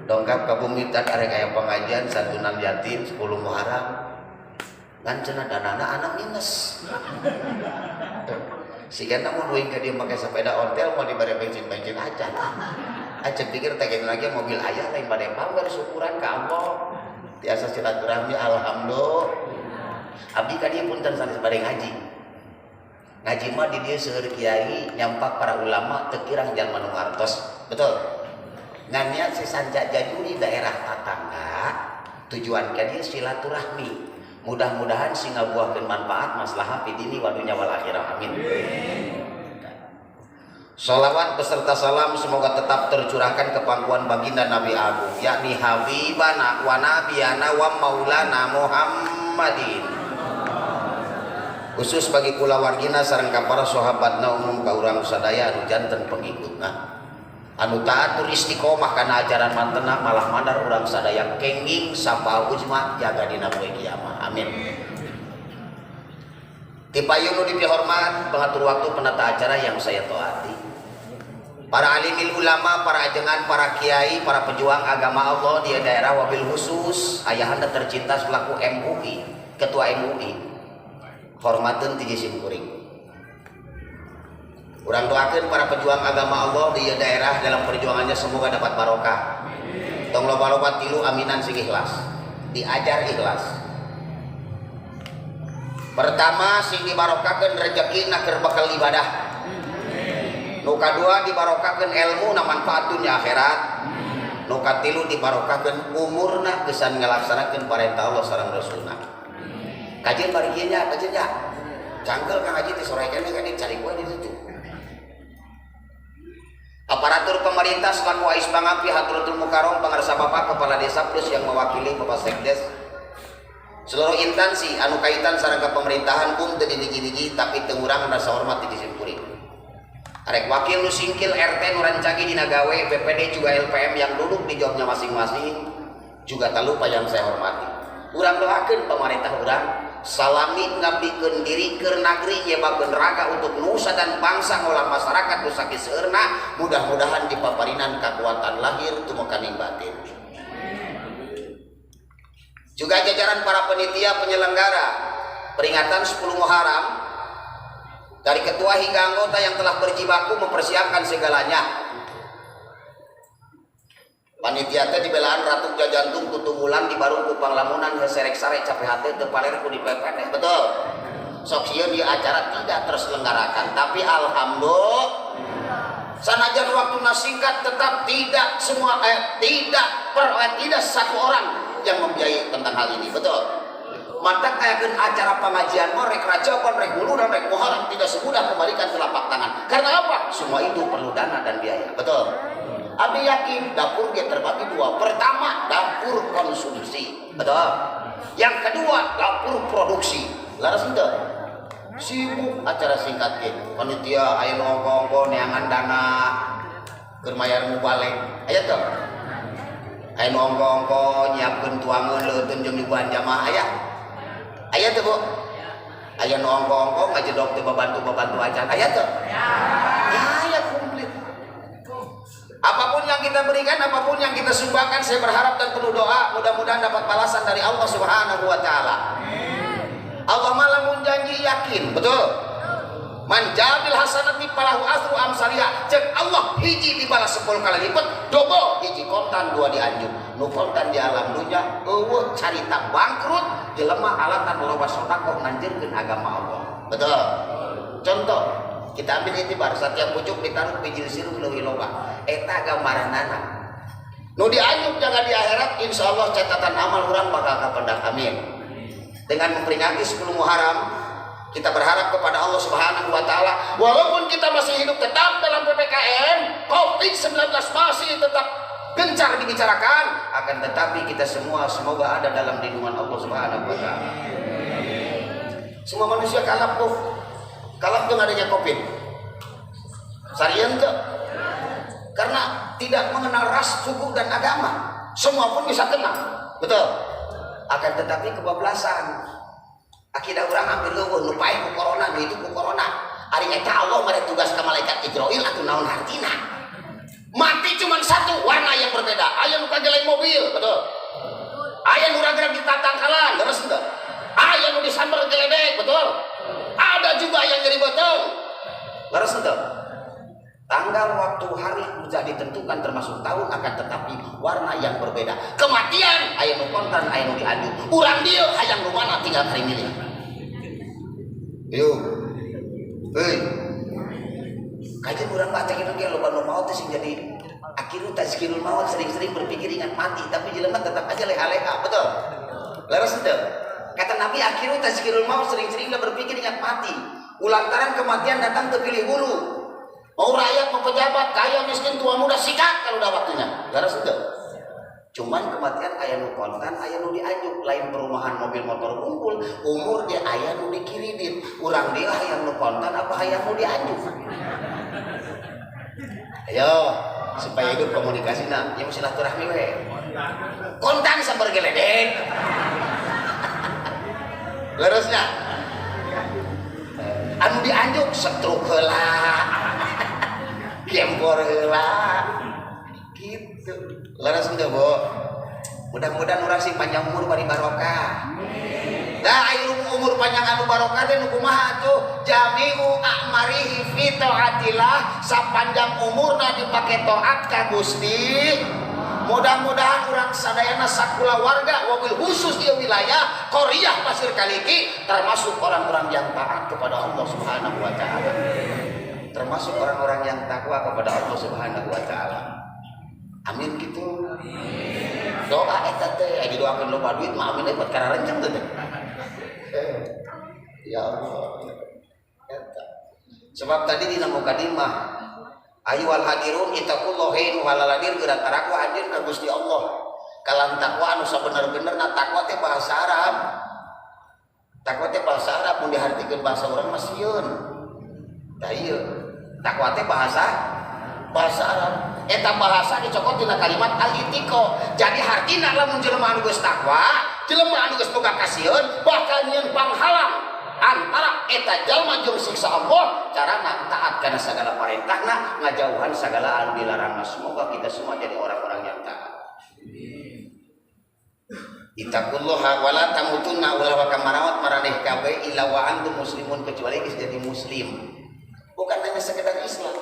dongkap ka bumitan arek aya pengajian santunan yatim 10 Muharram ngan cenah danana anak minus. Si kena mau duing ke dia pakai sepeda ontel mau diberi bensin aja. Aja pikir tagih lagi mobil ayah lain pada pamer syukuran ke Allah. Tiasa silaturahmi alhamdulillah. Abdi ka dieu punten sanes bade ngaji. Ngaji mah di dieu seueur kiai nyampak para ulama teu kirang jalma nu ngartos. Betul. Ngan niat si sanja jajuri daerah tetangga tujuan ka dieu silaturahmi. Mudah-mudahan sing ngabuahkeun manfaat maslahah fi dini wa dunya wal akhirah. Amin. Sholawat beserta salam semoga tetap tercurahkan ke pangkuan baginda Nabi Agung yakni Habibana wa Nabiyana wa Maulana Muhammadin. Khusus bagi kula wargina sareng ka para sahabatna umum ka urang sadaya anu janten pengikutna. Anu taat tur istiqomah kana ajaran mantena malah mandar urang sadaya kenging sapa ujma jaga dina poe kiamat. Amin. Tipayun nu dipihormat pengatur waktu penata acara yang saya taati. Para alimil ulama, para ajengan, para kiai, para pejuang agama Allah di daerah wabil khusus ayahanda tercinta selaku MUI, ketua MUI. Hormateun ti simkuring. Urang doakeun para pejuang agama Allah di daerah dalam perjuangannya semoga dapat barokah. Tong loba-loba tilu aminan sing ikhlas. Diajar ikhlas. Pertama sing dibarokahkeun rezekina keur bakal ibadah. Nu kadua dibarokahkeun ilmu na manfaat dunya akhirat. Nu katilu dibarokahkeun umurna gesan ngalaksanakeun parentah Allah sareng Rasulna. Kajian bari kieu nya, kajian nya. Cangkel Kang Haji teh sore kene kan cari kue di situ. Aparatur pemerintah selaku Ais Bangapi Hadratul Mukarram Pangarsa Bapak Kepala Desa plus yang mewakili Bapak Sekdes seluruh instansi anu kaitan sareng pemerintahan teu didigi-digi tapi teu urang rasa hormat di simkuring. Arek wakil nu singkil RT nu rancagi dina gawe BPD juga LPM yang duduk di jobnya masing-masing juga tak lupa yang saya hormati. Urang doakeun pemerintah urang salami ngabdikeun diri keur nagri nyebakeun raga untuk nusa dan bangsa ngolah masyarakat nu sakieu seueurna mudah-mudahan dipaparinan kekuatan lahir tumukaning batin. Juga jajaran para panitia penyelenggara peringatan 10 Muharram dari ketua hingga anggota yang telah berjibaku mempersiapkan segalanya. Panitia teh dibelaan Ratu Jajantung tutumulan di Barung Kupang Lamunan serek-sarek capek hati teu paler ku dipepet. Betul. Sok sieun di acara tidak terselenggarakan tapi alhamdulillah sanajan waktuna singkat tetap tidak semua tidak satu orang yang membiayai tentang hal ini. Betul. Mantap kayakeun acara pengajian mah rek rajaban rek muludan rek muharram tidak semudah kembalikan telapak tangan. Karena apa? Semua itu perlu dana dan biaya. Betul. Abi yakin dapur dia terbagi dua. Pertama dapur konsumsi, betul. Yang kedua dapur produksi. Laras itu sibuk acara singkat gitu. Panitia ayo ngongkong neangan dana keur mayar mubalek. Aya tuh. Ayo ngongkong nyiapkeun tuangeun leuteun jeung dibuan jamaah aya. Aya tuh Bu. Aya ngongkong ngajedog teh bantu acan. Aya tuh. Aya komplit. Apapun yang kita berikan, apapun yang kita sumbangkan, saya berharap dan penuh doa mudah-mudahan dapat balasan dari Allah Subhanahu wa taala. Allah malah menjanji yakin, betul. Man jabil hasanati falahu asru amsalihah. Cek Allah hiji dibalas 10 kali lipat, double hiji kontan 2 dianjur. Nu kontan di alam dunya eueuh carita bangkrut jelema alatan loba sedekah nganjeurkeun agama Allah. Betul. Contoh kita ambil itibar setiap pucuk ditaruh bijil sirup leuwih loba eta gambaranana nu dianjuk jaga di akhirat insyaallah catatan amal urang bakal kapendak. Amin. Dengan memperingati 10 Muharram kita berharap kepada Allah Subhanahu wa taala walaupun kita masih hidup tetap dalam PPKM COVID-19 masih tetap gencar dibicarakan akan tetapi kita semua semoga ada dalam lindungan Allah Subhanahu wa taala. Semua manusia kalap tuh adanya COVID. Sarian tuh. Karena tidak mengenal ras, suku dan agama. Semua pun bisa kena. Betul. Akan tetapi kebablasan. Akidah orang hampir leuweh nu paeh ku corona, nu itu ku corona. Ari eta Allah mere tugas ka malaikat Jibril atuh naon hartina. Mati cuma satu warna yang berbeda. Aya nu pagelain mobil, betul. Aya nu ragrag di tatangkalan, leres henteu? Aya nu disamber geledek, betul. Ada juga yang nyeri betul, leres henteu? Tanggal, waktu, hari sudah ditentukan termasuk tahun, akan tetapi warna yang berbeda. Kematian aya nu kontan, aya nu dianjur. Urang dieu hayang nu mana tinggal kari milih. Yuk. Heuy. Kajian urang mah teh kitu ge loba nu maot teh sing jadi akhirul tazkirul maut, sering-sering berpikir ingat mati, tapi jelema tetap aja leha-leha, betul? Leres henteu? Kata Nabi akhirul tazkirul maut, sering-sering berpikir ingat mati. Ulantaran kematian datang terpilih bulu. Mau rakyat, mau pejabat, kaya, miskin, tua, muda, sikat kalau udah waktunya. Leres henteu? Cuman kematian aya nu kontan, aya nu diajuk. Lain perumahan mobil motor kumpul, umur dia aya nu dikiridin. Urang dia hayang nu kontan apa hayang nu diajuk? Ayo, supaya hidup komunikasi ya mesti silaturahmi we. Kontan sabar geledek. Lerusnya anu dianjuk setruk heula. Gempor heula. Gitu. Leres henteu, Bu? Mudah-mudahan urang sing panjang umur bari barokah. Da ayo umur panjang anu barokah teh nu kumaha tuh? Jami'u a'marihi fi taatillah, sapanjang umurna dipake taat ka Gusti. Mudah-mudahan urang sadayana sakula warga wabil khusus di wilayah Korea Pasir Kaliki termasuk orang-orang yang taat kepada Allah Subhanahu wa taala. Termasuk orang-orang yang takwa kepada Allah Subhanahu wa taala. Amin gitu. Doa eta teh didoakeun loba duit mah amin dapat karena renceng teh. Ya Allah. Eta. Sebab tadi dina mukadimah ayyuhal hadirun ittaqullahin walaladir geura taraku anjeun ka Gusti Allah. Kalam takwa anu sabener-benerna takwa teh bahasa Arab. Takwa teh bahasa Arab mun dihartikeun bahasa urang mah sieun. Tah ieu. Takwa teh bahasa Arab. Eta bahasa dicokot dina kalimat al-itiqo. Jadi hartina lamun jelema anu geus takwa, jelema anu geus boga kasieun bakal nyieun panghalang antara eta jalma jeung siksa Allah. Carana taat kana sagala parentahna, ngajauhan sagala anu dilarangna. Semoga kita semua jadi orang-orang yang taat. Ittaqullaha wa la tamutunna illa wa kamarawat maraneh kabeh illa wa antum muslimun, kecuali geus jadi muslim. Bukan hanya sekedar Islam.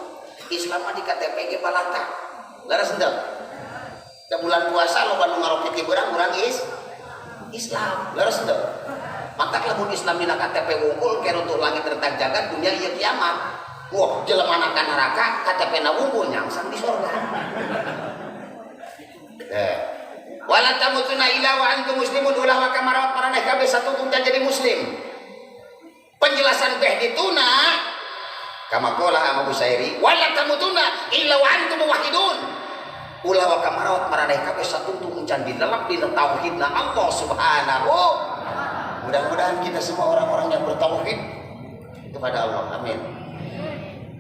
Islam mah di KTP ge balata. Leres henteu? Da bulan puasa loba nu ngarokiti beurang Islam. Leres henteu? Maka lamun Islam dina KTP wungkul keur untuk langit rentang jagat dunia ieu kiamat. Wah, jelema na ka neraka KTP-na wungkul nyangsang di surga. Wala tamutunna illa wa antum muslimun ulah wa kamarawat maraneh kabeh satutung jadi muslim. Penjelasan beh dituna kama qala Abu Busairi wala tamutunna illa wa antum muwahhidun. Ulah wa kamarawat maraneh kabeh satutung encan di dalam dina tauhidna Allah Subhanahu. Mudah-mudahan kita semua orang-orang yang bertauhid kepada Allah. Amin.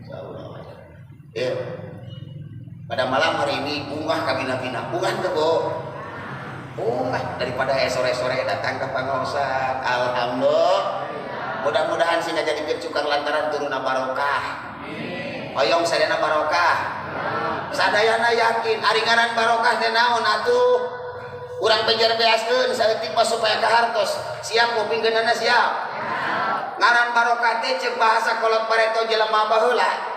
Insyaallah. Ya. Pada malam hari ini unggah kabina-bina. Unggah teh, Bu. Unggah daripada sore-sore datang ke pangosat. Alhamdulillah. Mudah-mudahan sih nggak jadi bercukang lantaran turuna barokah. Hoyong sadayana barokah. Sadayana yakin aringaran barokah teh naon atuh? Urang penjar beaskeun saeutik mah supaya kahartos. Siap kupingkeunana siap. Ngaran barokah teh ceuk bahasa kolot pareto jelema baheula.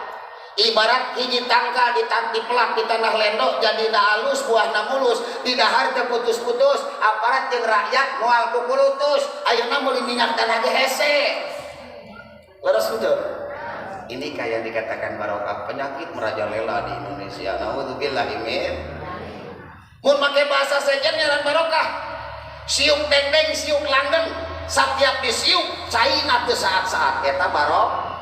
Ibarat hiji tangka dipelak di tanah lendok jadina alus buahna mulus, di dahar teh putus-putus, aparat jeung rakyat moal kukulutus, ayeuna meuli minyak tanah ge hese. Leres henteu? Ini kayak dikatakan barokah, penyakit merajalela di Indonesia. Naudzubillahi min. Mun make bahasa sejen ngaran barokah. Siuk dendeng, siuk langgeng, setiap disiuk caina teu saat-saat eta barokah.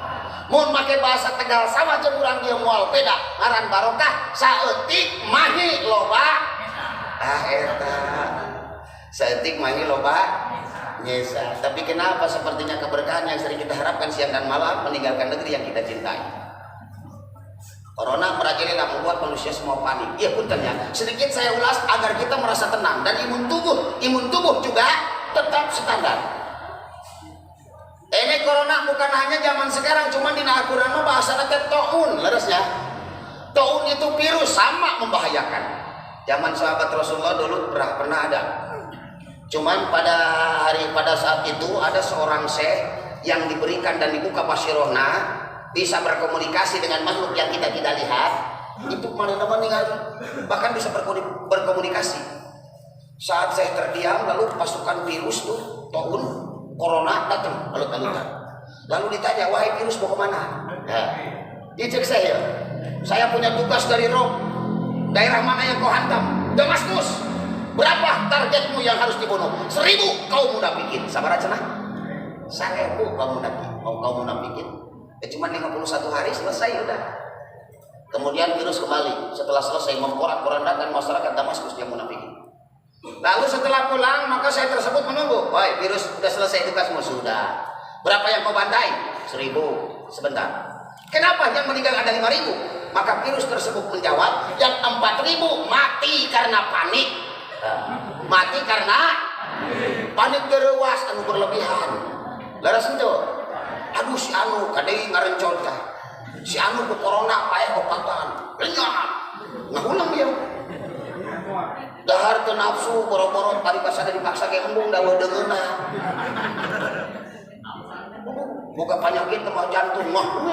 Mun make bahasa Tegal sawah jeung urang dieu moal beda ngaran barokah saeutik mahi loba eta saeutik mahi loba nyesa. Tapi kenapa sepertinya keberkahan yang sering kita harapkan siang dan malam meninggalkan negeri yang kita cintai. Corona merajalela membuat manusia semua panik. Iya puntennya sedikit saya ulas agar kita merasa tenang dan imun tubuh juga tetap standar. Ini corona bukan hanya zaman sekarang, cuman di Al-Quran bahasa teh taun, leresnya. Taun itu virus sama membahayakan. Zaman sahabat Rasulullah dulu pernah ada. Cuman pada saat itu ada seorang syekh yang diberikan dan dibuka basirohna, bisa berkomunikasi dengan makhluk yang kita tidak lihat. Itu mana-mana meninggal, bahkan bisa berkomunikasi. Saat syekh terdiam, lalu pasukan virus tuh tahun corona datang alut-alutan. Lalu ditanya, wahai virus mau kemana? Nah, dicek saya punya tugas dari Rom. Daerah mana yang kau hantam? Damaskus. Berapa targetmu yang harus dibunuh? 1000 kaum munafikin. Sabar aja nah. 1000 kaum munafikin. Cuma 51 hari selesai udah. Kemudian virus kembali. Setelah selesai memporak-porandakan masyarakat Damaskus yang munafikin. Lalu setelah pulang maka saya tersebut menunggu. Wah, virus sudah selesai tugasmu? Sudah. Berapa yang kau bantai? 1000. Sebentar. Kenapa yang meninggal ada 5.000? Maka virus tersebut menjawab, yang 4.000 mati karena panik. Mati karena panik gerewas anu berlebihan. Laras itu, aduh si anu kadang ngarencot dah. Si anu ke corona payah obatan, lenyap. Ngahulang dia. Dahar ke nafsu boro-boro paripasana dipaksa ke embung dah dengeuna. Buka penyakit mah jantung mah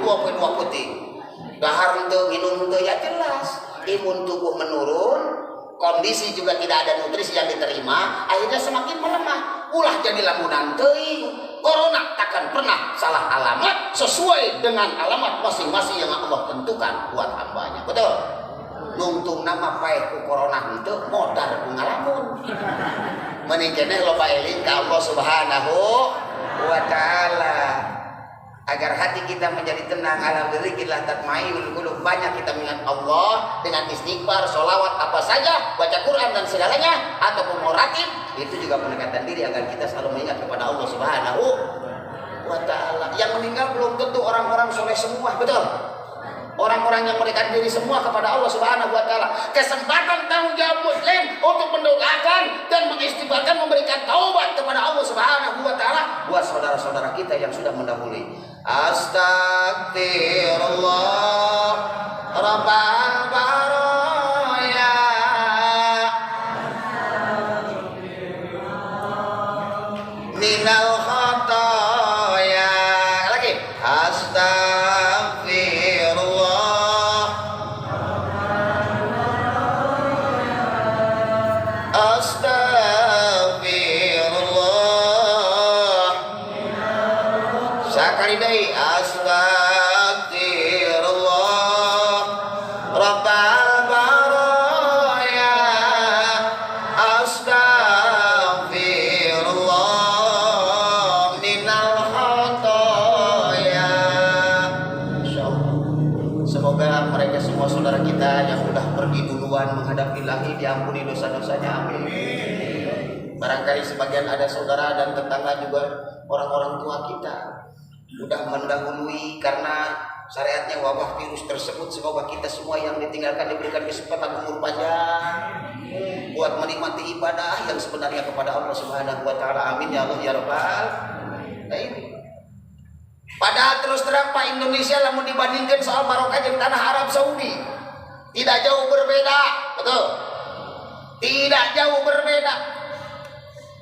22 putih. Dahar itu minum itu ya jelas imun tubuh menurun, kondisi juga tidak ada nutrisi yang diterima, akhirnya semakin melemah. Ulah jadi lamunan teuing. Corona takkan pernah salah alamat sesuai dengan alamat masing-masing yang Allah tentukan buat hambanya. Betul? Nungtung nama paeh ku corona itu modar ngalamun. Mending keneh loba eling ka Allah Subhanahu wa taala. Agar hati kita menjadi tenang, ala dzikrillah tatma'innul qulub. Banyak kita mengingat Allah dengan istighfar, sholawat, apa saja, baca Quran dan segalanya, ataupun muratib, itu juga pendekatan diri agar kita selalu mengingat kepada Allah Subhanahu wa taala. Yang meninggal belum tentu orang-orang soleh semua, betul? Orang-orang yang mendekatkan diri semua kepada Allah Subhanahu wa taala. Kesempatan tanggung jawab muslim untuk mendoakan dan mengistighfarkan, memberikan taubat kepada Allah Subhanahu wa taala buat saudara-saudara kita yang sudah mendahului. Astagfirullah Rabbal baraya minal khataya. Lagi astagfirullah astagfirullah. Sekali deh astagfirullah Rabbal baraya astagfirullah minal khataya. Semoga mereka semua saudara kita yang sudah pergi duluan menghadap Ilahi diampuni dosa-dosanya, amin. Barangkali sebagian ada saudara dan tetangga juga orang-orang tua kita sudah mendahului karena syariatnya wabah virus tersebut. Semoga kita semua yang ditinggalkan diberikan kesempatan umur panjang buat menikmati ibadah yang sebenarnya kepada Allah Subhanahu wa taala, amin ya Allah ya rabbal alamin. Padahal terus terang Pak, Indonesia lamun dibandingkan soal barokah jeung tanah Arab Saudi tidak jauh berbeda, betul? Tidak jauh berbeda.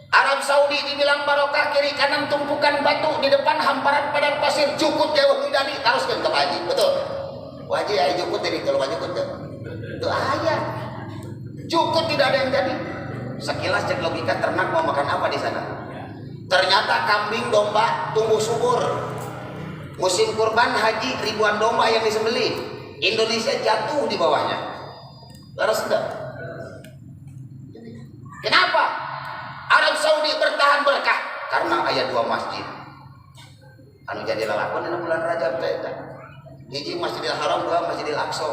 Arab Saudi dibilang barokah, kiri kanan tumpukan batu, di depan hamparan padang pasir, jukut jauh widani, teruskan ke Haji, betul? Wajib ayah jukut jadi kalau wajib jukut itu ayah jukut tidak ada yang jadi. Sekilas cek logika ternak mau makan apa di sana? Ternyata kambing domba tumbuh subur. Musim kurban haji ribuan domba yang disembelih, Indonesia jatuh di bawahnya. Laras enggak? Kenapa? Arab Saudi bertahan berkah karena ayat 2 masjid. Anu jadi lalakon dina bulan Rajab teh. Hiji Masjidil Haram, 2 Masjidil Aqsa.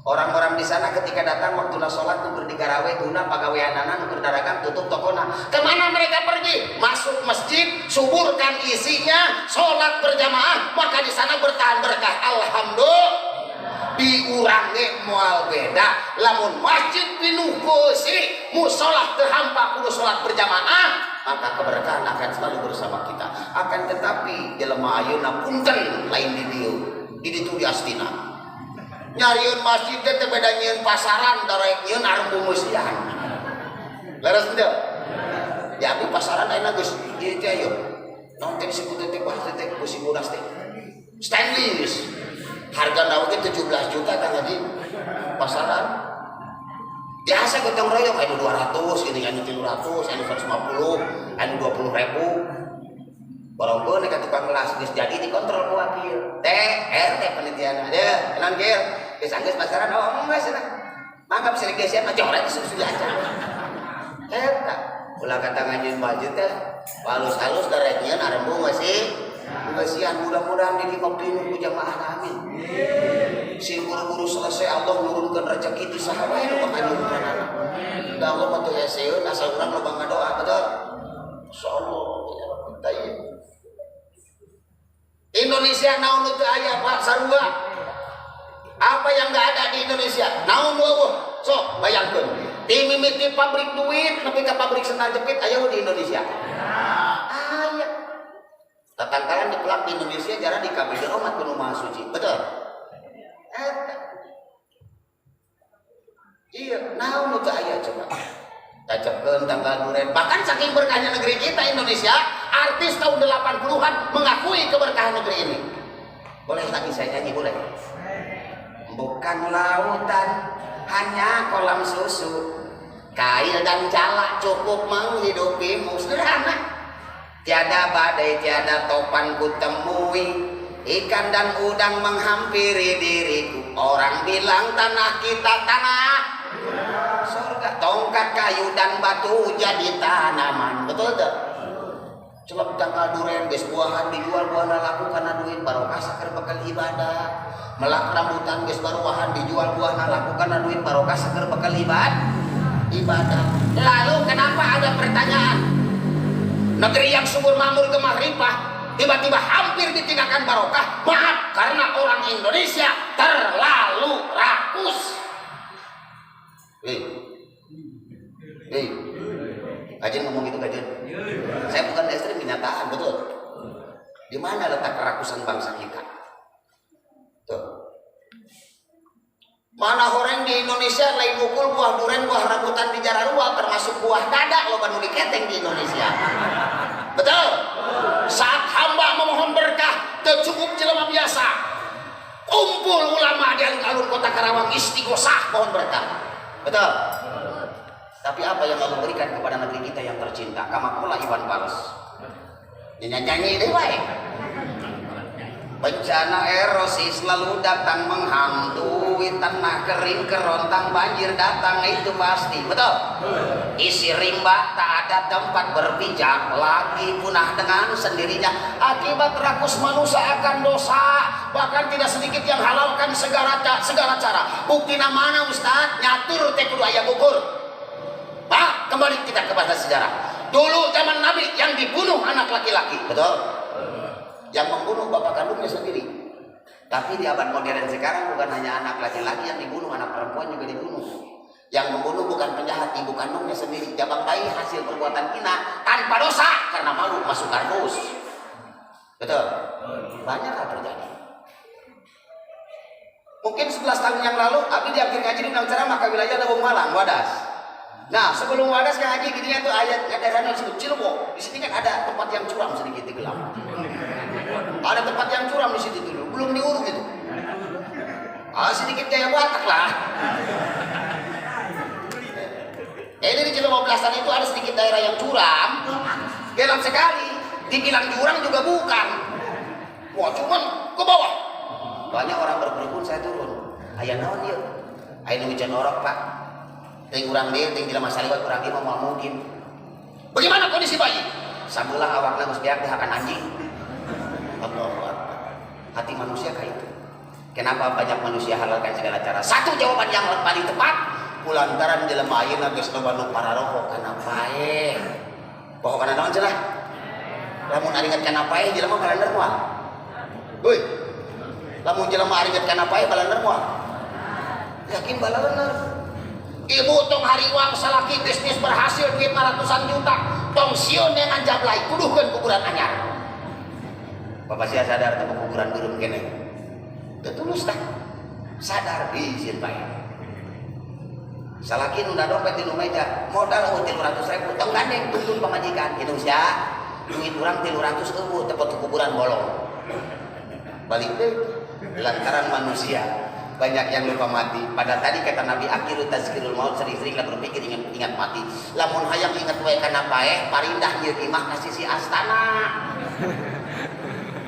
Orang-orang di sana ketika datang waktu salat tuh digarawe tuna pagaweanana nu dagangan tutup tokona. Kemana mereka pergi? Masuk masjid, suburkan isinya, sholat berjamaah, maka di sana bertahan berkah. Alhamdulillah. Diurangi moal beda lamun masjid pinuh kusi musolah terhampa kudu sholat berjamaah, maka keberkahan akan selalu bersama kita. Akan tetapi jelema ayeuna punten lain di dieu di ditu di Astina nyariun masjid teh beda nyieun pasaran darek nyieun arep musian leres teu ya abi pasaran ayeuna geus ieu teh aya naon teh disebut teh bahasa teh besi bodas teh stainless harga naon teh 17 juta kan di pasaran biasa gotong royong anu 200 gini anu 300 anu 150 anu 20.000 barang pun nek tukang gelas geus jadi dikontrol ku wakil TR teh penelitian ada enan kieu geus anggeus pasaran oh geus cenah mangga bisa digesian mah coret susu aja eta ulah kata ngajin baju teh halus-halus darahnya narembu masih ngasihan mudah-mudahan di kopi nu jamaah amin si buru-buru selesai Allah nurunkeun rezeki di saha wae nu bakal da Allah mah teu heseun asal urang loba ngadoa betul insyaallah kita ieu Indonesia naon nu teu aya Pak sarua apa yang enggak ada di Indonesia naon eueuh sok bayangkeun di mimiti pabrik duit nepi ka pabrik sendal jepit aya di Indonesia aya tatangkalan diplak di Indonesia jarang dikabulkeun umat kudu maha suci betul eta iya naon nu teu aya coba tacepkeun tanggal duren bahkan saking berkahnya negeri kita Indonesia artis tahun 80-an mengakui keberkahan negeri ini boleh lagi saya nyanyi boleh bukan lautan hanya kolam susu kail dan jalak cukup menghidupimu sederhana tiada badai tiada topan ku temui ikan dan udang menghampiri diriku orang bilang tanah kita tanah surga tongkat kayu dan batu jadi tanaman betul tak coba tanggal duren geus buahan dijual buahna laku kana duit barokah saker bakal ibadah melak rambutan geus baruahan dijual buahna laku kana duit barokah saker bakal ibadah lalu kenapa ada pertanyaan negeri yang subur makmur gemah ripah tiba-tiba hampir ditinggalkan barokah maaf karena orang Indonesia terlalu rakus kajian ngomong gitu kajian saya bukan ekstrim kenyataan betul di mana letak kerakusan bangsa kita tuh mana orang di Indonesia lain mukul buah duren buah rambutan di jararua termasuk buah dadak lo banu diketeng di Indonesia betul saat hamba memohon berkah teu cukup jelema biasa kumpul ulama di alun-alun kota Karawang istighosah mohon berkah betul tapi apa yang Allah berikan kepada negeri kita yang tercinta kamakula Iwan Fals nyanyi deh wae bencana erosi selalu datang menghantui tanah kering kerontang banjir datang itu pasti betul isi rimba tak ada tempat berpijak lagi punah dengan sendirinya akibat rakus manusia akan dosa bahkan tidak sedikit yang halalkan segala cara bukti mana Ustaz nyatur teh kudu aya gugur Pak kembali kita ke bahasa sejarah dulu zaman Nabi yang dibunuh anak laki-laki betul yang membunuh bapak kandungnya sendiri tapi di abad modern sekarang bukan hanya anak laki-laki yang dibunuh anak perempuan juga dibunuh yang membunuh bukan penjahat ibu kandungnya sendiri jabang bayi hasil perbuatan hina tanpa dosa karena malu masuk kardus betul banyak hal terjadi mungkin 11 tahun yang lalu Abi di akhir ngaji di Nangcara maka wilayah Lewung Malang Wadas nah sebelum Wadas kan ngaji gini tuh ayat daerahnya disebut Cilwo di sini kan ada tempat yang curam sedikit di gelap ada tempat yang curam di situ dulu belum diuruk itu sedikit gaya Batak lah ini di Cilwo Belasan itu ada sedikit daerah yang curam gelap sekali dibilang jurang juga bukan wah cuman ke bawah banyak orang berkerumun saya turun ayah naon dia ayah hujan orok Pak ting urang dia ting jelema saliwat urang dia mau mungkin bagaimana kondisi bayi sabelah awakna geus beak dihakan anjing Allahu Akbar hati manusia kayak itu kenapa banyak manusia halalkan segala cara satu jawaban yang paling tepat kulantaran jelema ayeuna geus loba nu pararoho kana pae poho kana naon cenah lamun aringet kana pae jelema balander moal heuy lamun jelema aringet kana pae balander moal yakin balander ibu tong hariwang salaki bisnis berhasil duit ratusan juta tong sion dengan jablay kuduhkeun kuburan anyar bapak sia sadar teu kuburan beureum keneh teu tulus tah sadar izin bae salaki nu dompet di meja modal 300.000 tong gandeng tuntun pamajikan kitu sia duit urang 300 eueuh tepot kuburan bolong balik deh lantaran manusia banyak yang lupa mati. Pada tadi kata Nabi akhiru tazkirul maut, sering-sering lah berpikir ingat mati. Lamun hayang ingat wae kana paeh parindah ieu imah ka sisi astana.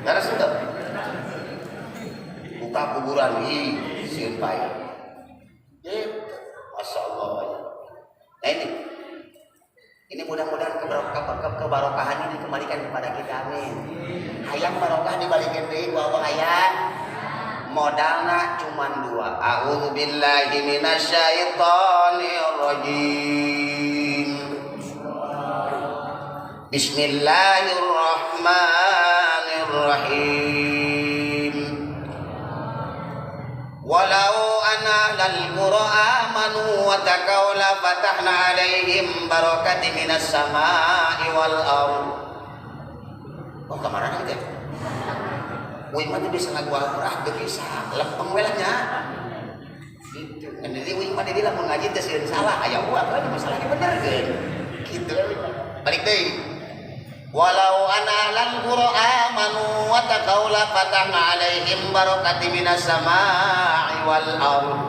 Daras itu. Buka kuburan sieun paeh. Masyaallah. Nah ini mudah-mudahan kebarokahan ini dikembalikan kepada kita, amin. Hayang barokah dibalikin deui ku Allah hayang. Modalna cuman 2. A'udzubillahi minasyaitonirrajim. Bismillahirrahmanirrahim. Walau anna lal qura amanu wa taqaw la fatahna alaihim barakatin minas samai wal ardh. Oh, kemana nih teh? Wih mah bisa ngagual murah teu bisa lempeng we lah nya. Gitu. Ngan deui wih mah deui lamun ngaji teh sieun salah aya uang kan masalahnya bener geun. Gitu. Balik deui. Walau ana lan qura amanu wa taqaw la fatahna alaihim barakatin minas samai wal ardh.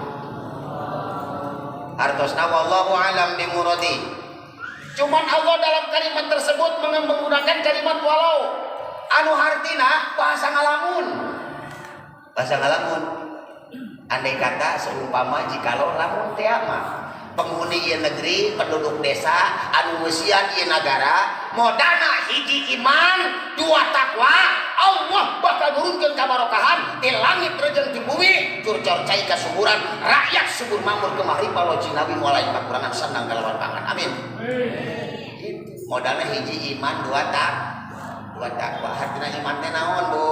Hartosna wallahu alam bi muradi. Cuman Allah dalam kalimat tersebut menggunakan kalimat walau. Anu hartina bahasa ngalamun andai kata seumpama jikalau lamun teh mah penghuni ieu negeri penduduk desa anu weusian ieu nagara modana hiji iman 2 takwa Allah bakal nurunkeun kabarokahan di langit rejeung di bumi curcor cai kasuburan rakyat subur makmur kemari paloji nabi mulai kakurangan sandang kalawan pangan amin. Modalna hiji iman 2 takwa hartina iman teh naon Bu?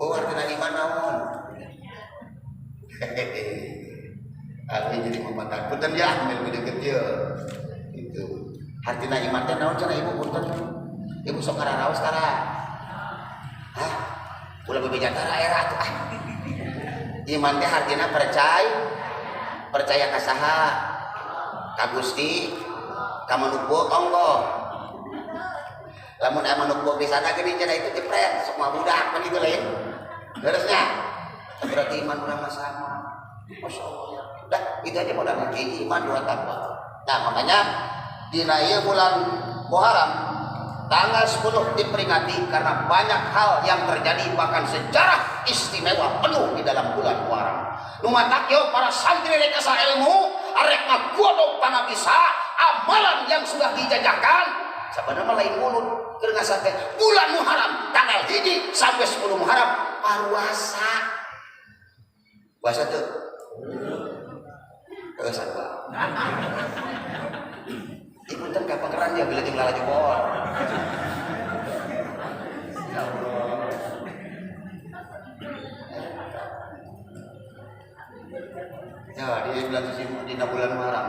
Hartina iman naon? Abi jadi memandang punten ya ambil deket ieu. Itu. Hartina iman teh naon cenah Ibu punten? Ibu sok kararaos kara. Hah? Ulah bebejatara era tuh. Iman teh hartina percaya ka saha? Ka Gusti kamanukbo Allah. Lamun manukbo di sana gini cenah itu jepret semua budak kan itu lain. Beresnya. Berarti iman urang sama. Masyaallah. Dah itu aja modalnya iman 2 takwa. Nah, makanya dina ieu bulan Muharram tanggal 10 diperingati karena banyak hal yang terjadi bahkan sejarah istimewa penuh di dalam bulan Muharram. Nu matak yo para santri rek asa ilmu arek ngagodog pana bisa amalan yang sudah dijajakan sebenarnya lain mulut keur ngasate bulan Muharram tanggal 1 sampai 10 Muharram puasa tuh puasa Pak ikutan ka pangeran dia bila jeung lalaju bor ya Allah ya dia bilang di bulan Muharram.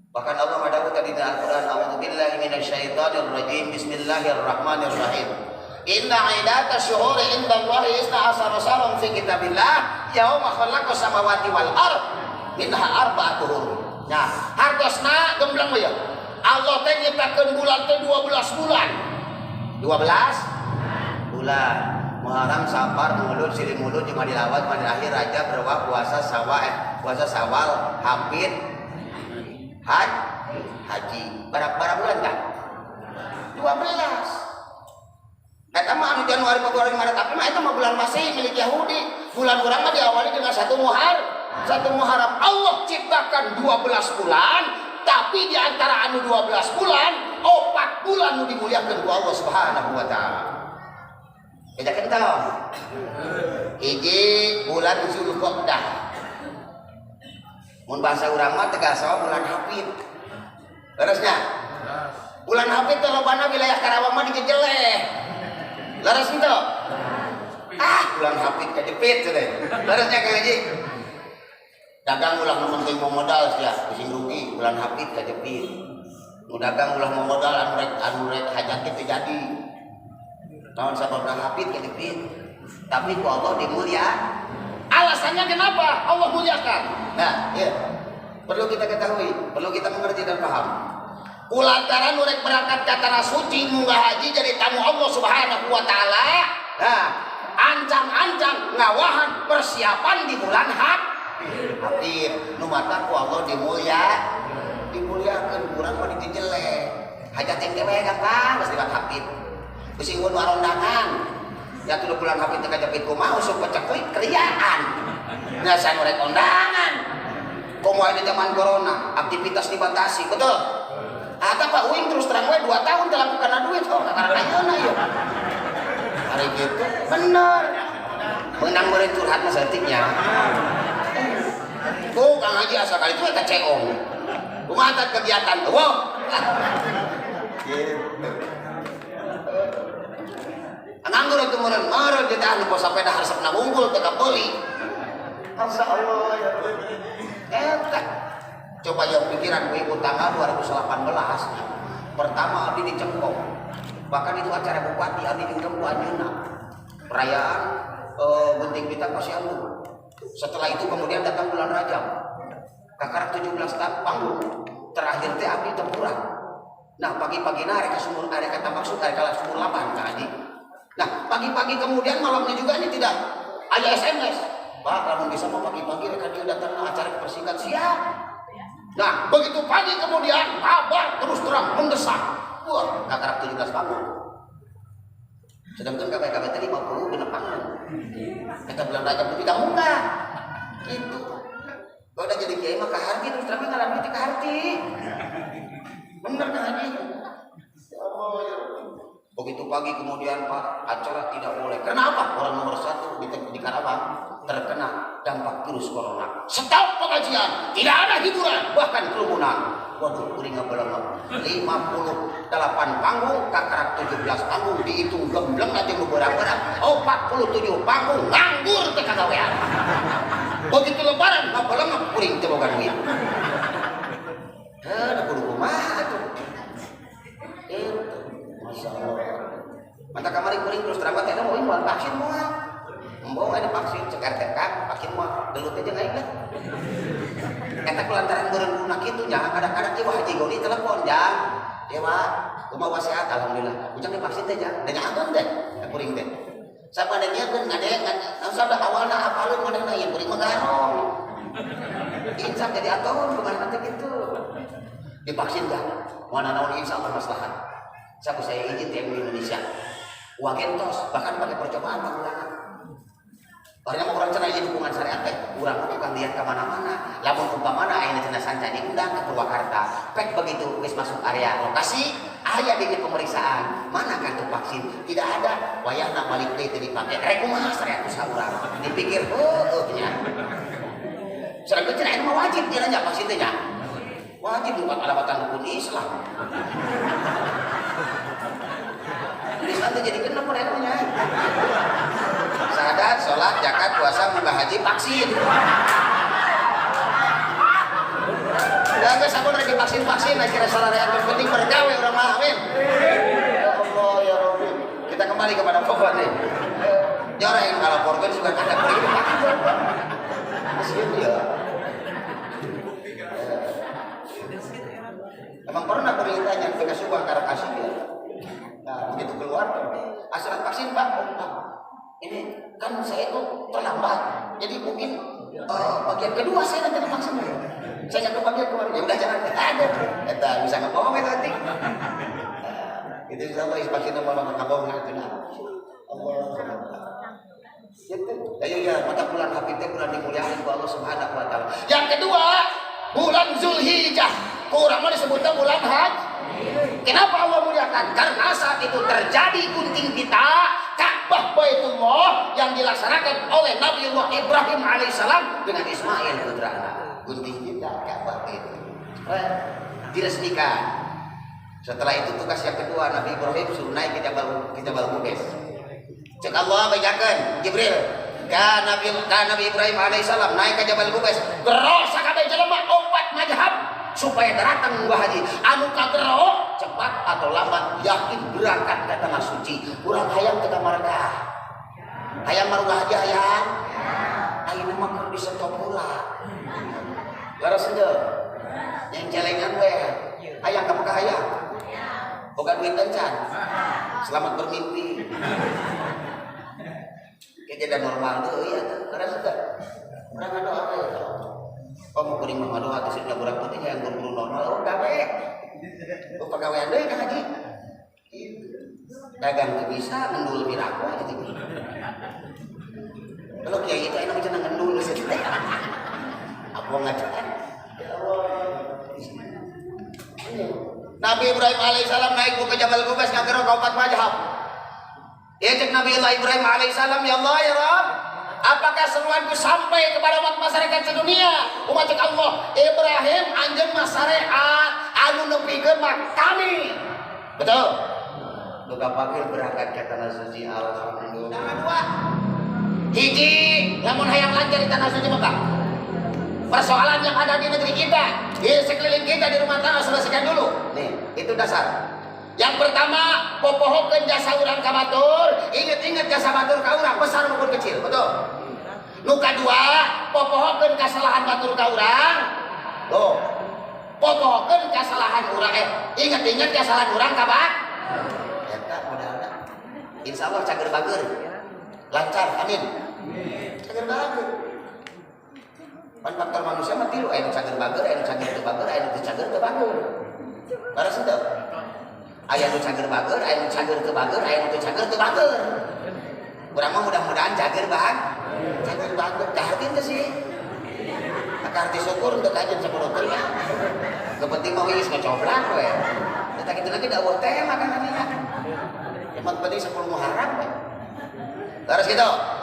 Bahkan Allah madawu tadi dalam Al-Qur'an, a'udzubillahi minasyaitonir rajim, bismillahirrahmanirrahim. Inna iddata syuhuri indallahi 12 syahran fi kitabillah yauma khalaqas samawati wal ardh minha arba'atun hurum. Nah, hartosna gemblang we ya. Allah teh nyiptakeun bulan teh 12 bulan. 12 bulan. Muharram, Safar, Maulud, Silih Maulud, Jumadil Awal, Jumadil Akhir, Rajab, Rewah, puasa Sawal, Hafid, haji. Berapa bulan kan? 12. Eta mah anu Januari, Februari, Maret, April, eta mah bulan Masehi milik Yahudi. Bulan urang mah diawali dengan 1 Muharram. Allah ciptakan 12 bulan, tapi di antara anu 12 bulan, 4 bulan nu dimuliakeun ku Allah Subhanahu wa taala. Beda kental. Hiji bulan Zulqa'dah. Mun bahasa urang mah tegasawa bulan Hafid. Leresnya? Bulan Hafid teh lobana wilayah Karawang mah digejeleh. Leres henteu? Bulan Hafid kajepit teh. Leresnya Kang Haji. Dagang ulah mementing modal sia, pusing rugi bulan Hafid kajepit. Nu dagang ulah modal anu rek hajat teh jadi. tahun sababna hafid ke dipit tapi ku Allah dimulia. Alasannya kenapa Allah muliakan? Nah, ya. Perlu kita ketahui, perlu kita mengerti dan paham. Kulantaran nurek berangkat ke tanah suci munggah haji jadi tamu Allah Subhanahu wa taala. Nah, ancang-ancang ngawahan persiapan di bulan hafid. Nu mata ku Allah dimuliakeun urang mah dijelek. Hajat teh we gampang geus liwat hafid. Geus ingin warondangan. Ya tuh bulan hafid teh kajapit kumaha usuk peceklik kriaan. Nya sanu rek kondangan. Komo di zaman corona, aktivitas dibatasi, betul? Ada Pak Uing terus terang we 2 tahun dalam karena duit, oh karena ayeuna ieu. Hari gitu, bener. Menang meureun curhat mah saeutiknya. Tuh Kang Haji asa kali itu eta ceong. Kumaha kegiatan tuh? Wow. Gitu. Nganggur itu meureun kita anu pos sapeda haresepna unggul teu kapeuli. Masyaallah ya. Coba yang pikiran ibu tanggal 2018 pertama abdi dicengkok, bahkan itu acara bupati abdi dicengkok anjeunna perayaan gunting pita Posyandu. Setelah itu kemudian datang bulan Rajab kakarak 17 tahun panggung terakhir teh abdi tempuran. Nah pagi-pagina arek sumur arek tambak suka kalah sumur 8 tadi. Nah pagi-pagi kemudian malamnya juga ini tidak ada SMS. Pak, kalau bisa mau pagi-pagi mereka dia datang ke acara persingkat siap. Nah, begitu pagi kemudian kabar terus terang mendesak. Wah, kakarak 17 panggung. Sedangkan KPKB tadi 50 genep panggung. Kita bulan Rajab itu tidak muka. Gitu. Kalau udah jadi kiai mah kaharti terus terang ngalamin itu kaharti. Bener kan Haji? Begitu pagi kemudian Pak, acara tidak boleh. Kenapa? Orang nomor 1 di Karawang terkena dampak virus corona. Stop pengajian, tidak ada hiburan, bahkan kerumunan. Waduh, kuring ngabeleng 58 panggung, kakarak 17 panggung, dihitung gembleng aja beberapa-berapa. 47 panggung, nganggur teh kagawean. Begitu lebaran, ngabeleng kuring teh boga duit. Ada kudu kumaha tuh. Masyaallah. Mata kamari kuring terus terang teh mau moal vaksin moal. Mbok ada vaksin cekar tekak, vaksin mah gelut aja naik lah. Eta kulantaran beureun guna kitu nya, kadang-kadang ieu Haji Goni telepon jang. Dewa, kumaha sehat alhamdulillah. Ujang divaksin teh jang, da nyahoan teh, kuring teh. Sapada nyeun ngadeng, sabda awalna apaleun manehna ieu kuring mah garong. Insap jadi aton kumaha teh kitu. Divaksin jang, mana naon insyaallah maslahat. Saku saya izin di Indonesia. Uang entos, bahkan pakai percobaan pengulangan. Karena orang cenah ieu dukungan syariat teh, urang bukan lihat ke mana-mana. Lamun umpamana ayeuna cenah sanca diundang ke Purwakarta. Pek begitu geus masuk area lokasi, aya di pemeriksaan. Mana kartu vaksin? Tidak ada. Wayahna balik deui teu dipake. Rek kumaha syariat usaha urang? Dipikir heueuh nya. Sareng cenah anu wajib nya nya vaksin teh nya. Wajib bukan alabatan rukun Islam. Islam teh jadi kenapa rekonya? Syahadat, sholat, zakat, puasa, munggah haji, vaksin. Ya guys, aku lagi vaksin, akhirnya salah yang penting bergawe orang mah, amin. Ya Allah, ya Rabbi. Kita kembali kepada pokok nih. Ya orang yang ngalaporkan juga kada pergi. Mesin ya. Emang pernah beritanya kita subah karena kasih ya. Nah, begitu keluar, asuran vaksin Pak, ini kan saya itu terlambat, jadi mungkin bagian kedua saya nanti vaksin. Saya nggak bagian kedua, ya udah jangan ada, kita bisa ngebohong itu nanti. Itu insya Allah vaksin nomor ngebohong itu nah. Allah. Gitu. Ayo ya, mata bulan hafid bulan dimuliakan oleh Allah Subhanahu wa taala. Yang kedua, bulan Zulhijjah. Kurang mah disebutnya bulan haji. Kenapa Allah muliakan? Karena saat itu terjadi gunting pita Ka'bah Baitullah yang dilaksanakan oleh Nabiullah Ibrahim alaihissalam dengan Ismail putranya. Gunting pita Ka'bah itu diresmikan. Setelah itu tugas yang kedua Nabi Ibrahim suruh naik ke Jabal Qubais. Cek Allah bacakan Jibril ka Nabi Ibrahim alaihissalam naik ke Jabal Qubais. Gerosa kabeh jelema 4 mazhab supaya datang Mbah Haji anu kagero cepat atau lambat yakin berangkat ke tanah suci. Urang hayang ke kamar kah? Hayang Mbah Haji hayang? Ayeuna mah keur disetop heula. Laras henteu. Yang celengan we. Hayang ka Mekah hayang? Boga duit encan. Selamat bermimpi. Kejadian normal tuh ya tuh. Laras henteu. Urang ngadoa we. Kamu kuring mah ngadoa teh sudah urang penting yang guru normal oh gawe. Oh pagawean deui Kang Haji. Dagang teu bisa ngendul miraku gitu. Kalau kiai itu enak cenah ngendul sih. Apa ngajaran? Ya Allah. Nabi Ibrahim alaihissalam naik ke Jabal Qubais ngagero ka 4 mazhab. Ya cek Nabi Ibrahim alaihissalam, ya Allah ya Rabb, apakah seruanku sampai kepada umat masyarakat sedunia? Umat cek Allah, Ibrahim anjeun mah syariat anu nepikeun mah kami. Betul? Duka panggil berangkat ke tanah suci alhamdulillah. Yang kedua, hiji lamun hayang lancar di tanah suci Mekah. Persoalan yang ada di negeri kita, di sekeliling kita, di rumah tangga selesaikan dulu. Nih, itu dasar. Yang pertama, popohokeun jasa urang ka batur, inget-inget jasa batur ka urang, besar maupun kecil, betul? Nu kadua, popohokeun kasalahan batur ka urang. Tuh. Popohokeun kasalahan urang, inget-inget kasalahan urang ka batur. Eta modalna. Insyaallah cager bager. Lancar, amin. Cager bager. Pan faktor manusia mah tilu, aya nu cager bager, aya nu cager teu bager, aya nu teu cager teu bager. Laras henteu? Aya nu cager bager, aya nu cager teu bager, aya nu teu cager teu bager. Urang mah mudah-mudahan cager cager bager. Kahartin teh sih. Kaharti syukur teu kajen sapodo teh ya. Kepenting mah geus ngacoblan we. Eta kitu lagi dawuh teh makan nya. Yang penting 10 Muharram we. Laras kitu.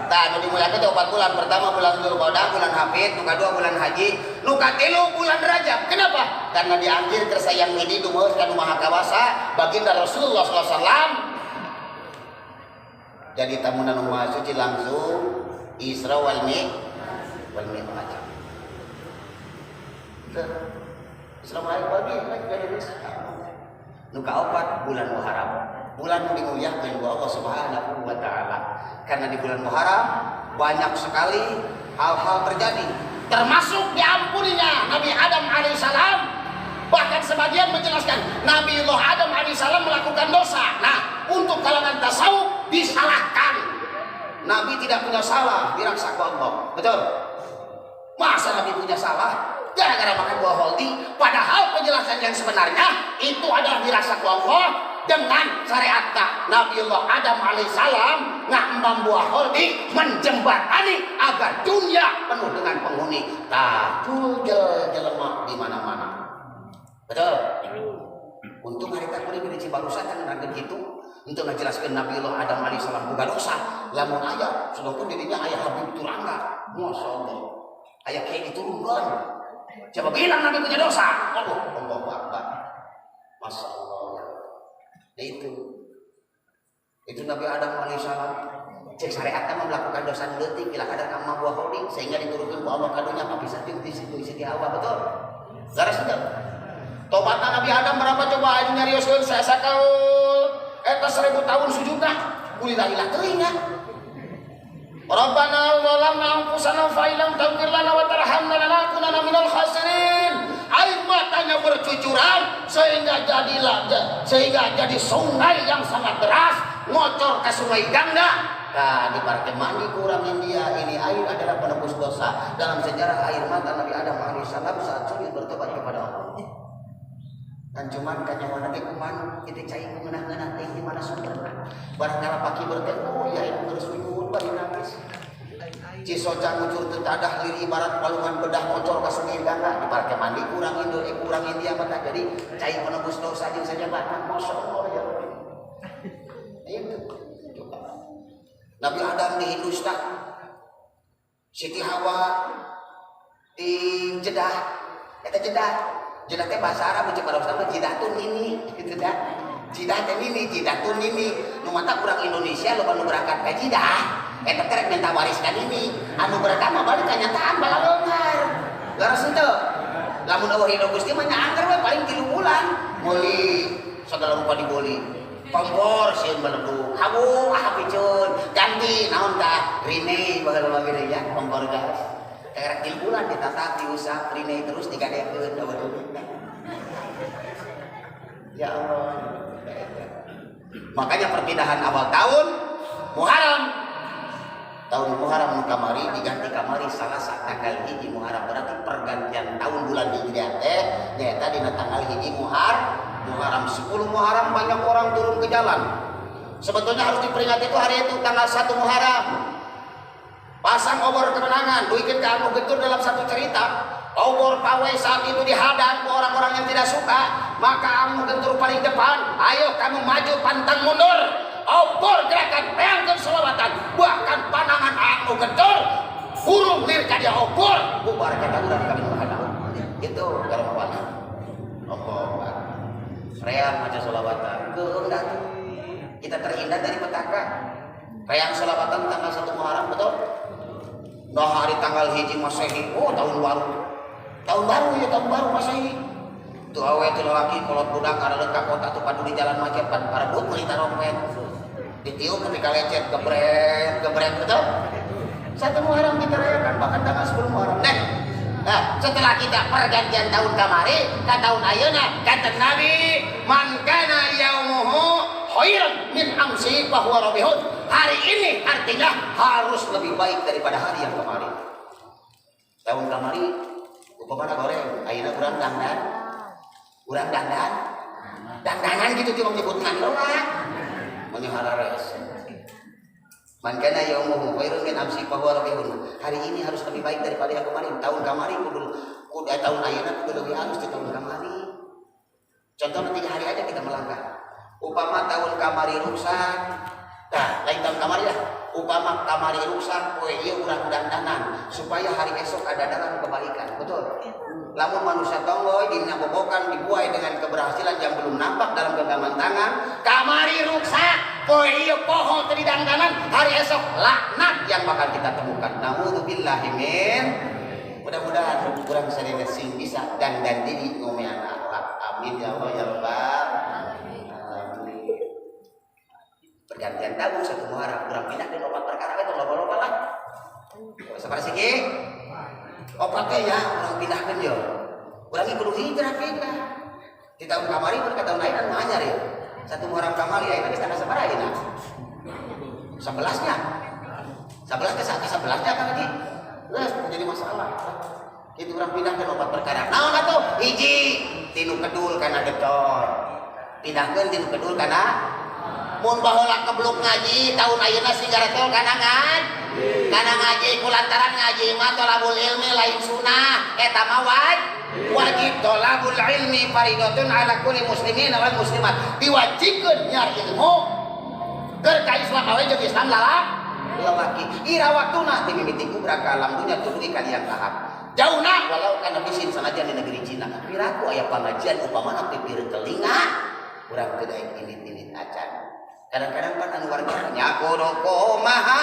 Tah nu dimuliakeun teh 4 bulan. Pertama bulan Dzulqa'dah, bulan Hafid, nu kadua bulan Haji, nu katilu bulan Rajab. Kenapa? Karena dianjir tersayang midi dumeus ka nu maha kawasa baginda Rasulullah sallallahu alaihi wasallam. Jadi tamunan nu maha suci langsung Isra wal Mi'raj. Isra wal Mi'raj jadi nu kaopat bulan Muharram. Bulan yang dimuliakan oleh Allah Subhanahu wa taala. Karena di bulan Muharram banyak sekali hal-hal terjadi, termasuk diampuninya Nabi Adam alaihissalam. Bahkan sebagian menjelaskan Nabiullah Adam alaihissalam melakukan dosa. Nah, untuk kalangan tasawuf disalahkan. Nabi tidak punya salah, dirasa Allah. Betul? Masa Nabi punya salah? Gara-gara makan buah holdi. Padahal penjelasan yang sebenarnya itu adalah dirasa Allah dengan syariatna Nabiullah Adam alaihissalam ngambang buah holdi menjembatani agar dunia penuh dengan penghuni tajul jelema di mana-mana. Betul? Untung hari tak kuring di Cibarusa kan nganggeun kitu untuk ngajelaskeun Nabiullah Adam alaihissalam boga dosa. Lamun aya sedangkan dirinya aya Habib Turangga. Masyaallah. Aya kiai diturunkeun. Coba bilang Nabi punya dosa. Allahu Akbar. Masyaallah. Nah itu Nabi Adam alaihissalam cek syariat mah melakukan dosa leutik bila kadang kama buah holding sehingga diturunkan ku Allah kadunya mah bisa di Siti Hawa. Betul? Laras henteu? Tobatna Nabi Adam berapa coba anu nyarioskeun sasakaul eta 1000 tahun sujudna kulilailah teuing nya. Rabbana zalamna anfusana fa illam taghfir lana wa tarhamna lanakunanna minal khasirin. Air matanya bercucuran sehingga jadi sungai yang sangat deras ngocor ke sungai Gangga. Nah, di partai mandi kurang India ini air adalah penebus dosa. Dalam sejarah air mata Nabi Adam alaihissalam saat sulit bertobat kepada Allah. Dan cuman kanyawan lagi kuman kita cai mengenang-enang di mana sumbernya. Barangkala paki bertemu ya itu terus menyuruh bari nangis. Cisoca ngucur tetadah lir ibarat palungan bedah ngocor ke sungai Gangga. Di partai mandi kurang India maka jadi cai penebus dosa jeung sajabatan. Masyaallah ya. Itu coba. Nabi Adam di Hindustan, Siti Hawa di Jeddah, eta Jeddah teh bahasa Arab cek bahasa Arab jidatun ini, gitu dah. Jidatun ini, nu mata kurang Indonesia lo nu berangkat ka Jeddah, eta teh minta wariskan ini, anu berangkat mah balik kanyataan bala leungar. Laras henteu. Lamun eueuh hidup Gusti mah angker we paling 3 bulan meuli segala rupa dibeli kompor sieun meleduk habu piceun ganti naon tah rine baheula mah ya kompor gas kayak 3 bulan ditatap diusap rine terus digadekeun ya Allah. Makanya perpindahan awal tahun Muharram kamari diganti kamari Salasa tanggal 1 Muharram berarti pergantian tahun bulan Hijriah teh nyaeta dina tanggal 1 Muharram 10 Muharram banyak orang turun ke jalan. Sebetulnya harus diperingati itu hari itu tanggal 1 Muharram. Pasang obor kemenangan, duikeun ka anu getur dalam satu cerita. Obor pawai saat itu dihadang orang-orang yang tidak suka, maka anu gentur paling depan, ayo kamu maju pantang mundur. Obor gerakan peangkeun selawatan, bahkan panangan anu gentur burung lir ka dia obor, bubar kata urang kami menghadang. Itu karena obor. Reang maca selawatan, geung dah tuh. Kita terhindar dari petaka. Reang selawatan tanggal 1 Muharram betul? Nah hari tanggal 1 Masehi, oh tahun baru Masehi. Tuh awe teh lalaki kolot budak kareuleut ka kota tuh padu di jalan macet pan parebut meuli tarompet. Ditiup ketika lecet gebret betul. 1 Muharram kita rayakan bahkan tanggal 10 Muharram. Nah, setelah kita pergantian tahun kamari ka tahun ayeuna kata Nabi, "Man kana yaumuhu khairan min amsi fa huwa rabihun." Hari ini artinya harus lebih baik daripada hari yang kemarin. Tahun kamari upamana goreng ayeuna urang dandanan gitu cuma menyebutkan doang menyaharares. Man kana yaumuhu khairun min amsi fa huwa rabihun. Hari ini harus lebih baik daripada yang kemarin. Tahun kamari kudu tahun ayeuna kudu lebih halus di tahun kamari. Contoh 3 hari aja kita melangkah. Upama tahun kamari rusak, nah lain tahun kamari lah. Upama kamari rusak, poe ieu urang dandanan supaya hari esok ada dalam kebaikan. Betul. Lamun manusia tonggoy dina bobokan dibuai dengan keberhasilan yang belum nampak dalam genggaman tangan, kamari rusak, poe ieu poho teu didangdanan, hari esok laknat yang bakal kita temukan. Naudzubillahi min. Mudah-mudahan urang sadaya sing bisa dandan diri ngomean akhlak. Amin ya Allah ya Rabbal alamin. Pergantian tahun 1 Muharram urang pindah ke opat perkara itu loba-loba lah. Sabarsi ge. Opatnya ya orang pindahkan yo, orang kudu hijrah pindah. Di tahun kamari pun ke tahun lain anu anyar ya. 1 Muharram kamari ayeuna geus tanggal sabaraha ayeuna? 11-nya. 11 ke 11-nya kan lagi. Geus menjadi masalah. Kitu urang pindahkeun opat perkara. Naon atuh? Hiji, tinu kedul kana gedor. Pindahkeun tinu kedul kana mun baheula kebluk ngaji tahun ayeuna sigaretol kana ngaji kulantaran ngaji mah tolabul ilmi lain sunnah eta mah wajib tolabul ilmi faridatun ala kulli muslimin wal muslimat diwajibkeun nyari ilmu keur ka Islam awe jeung Islam lalaki ira waktuna ti mimiti kubra ka alam dunya tuluy kalian tahap jauhna walau kana bisin sanajan di negeri Cina piraku aya pangajian upamana pipir telinga urang teu daek init-init acan. Kadang-kadang kan anu warga nyakudu kumaha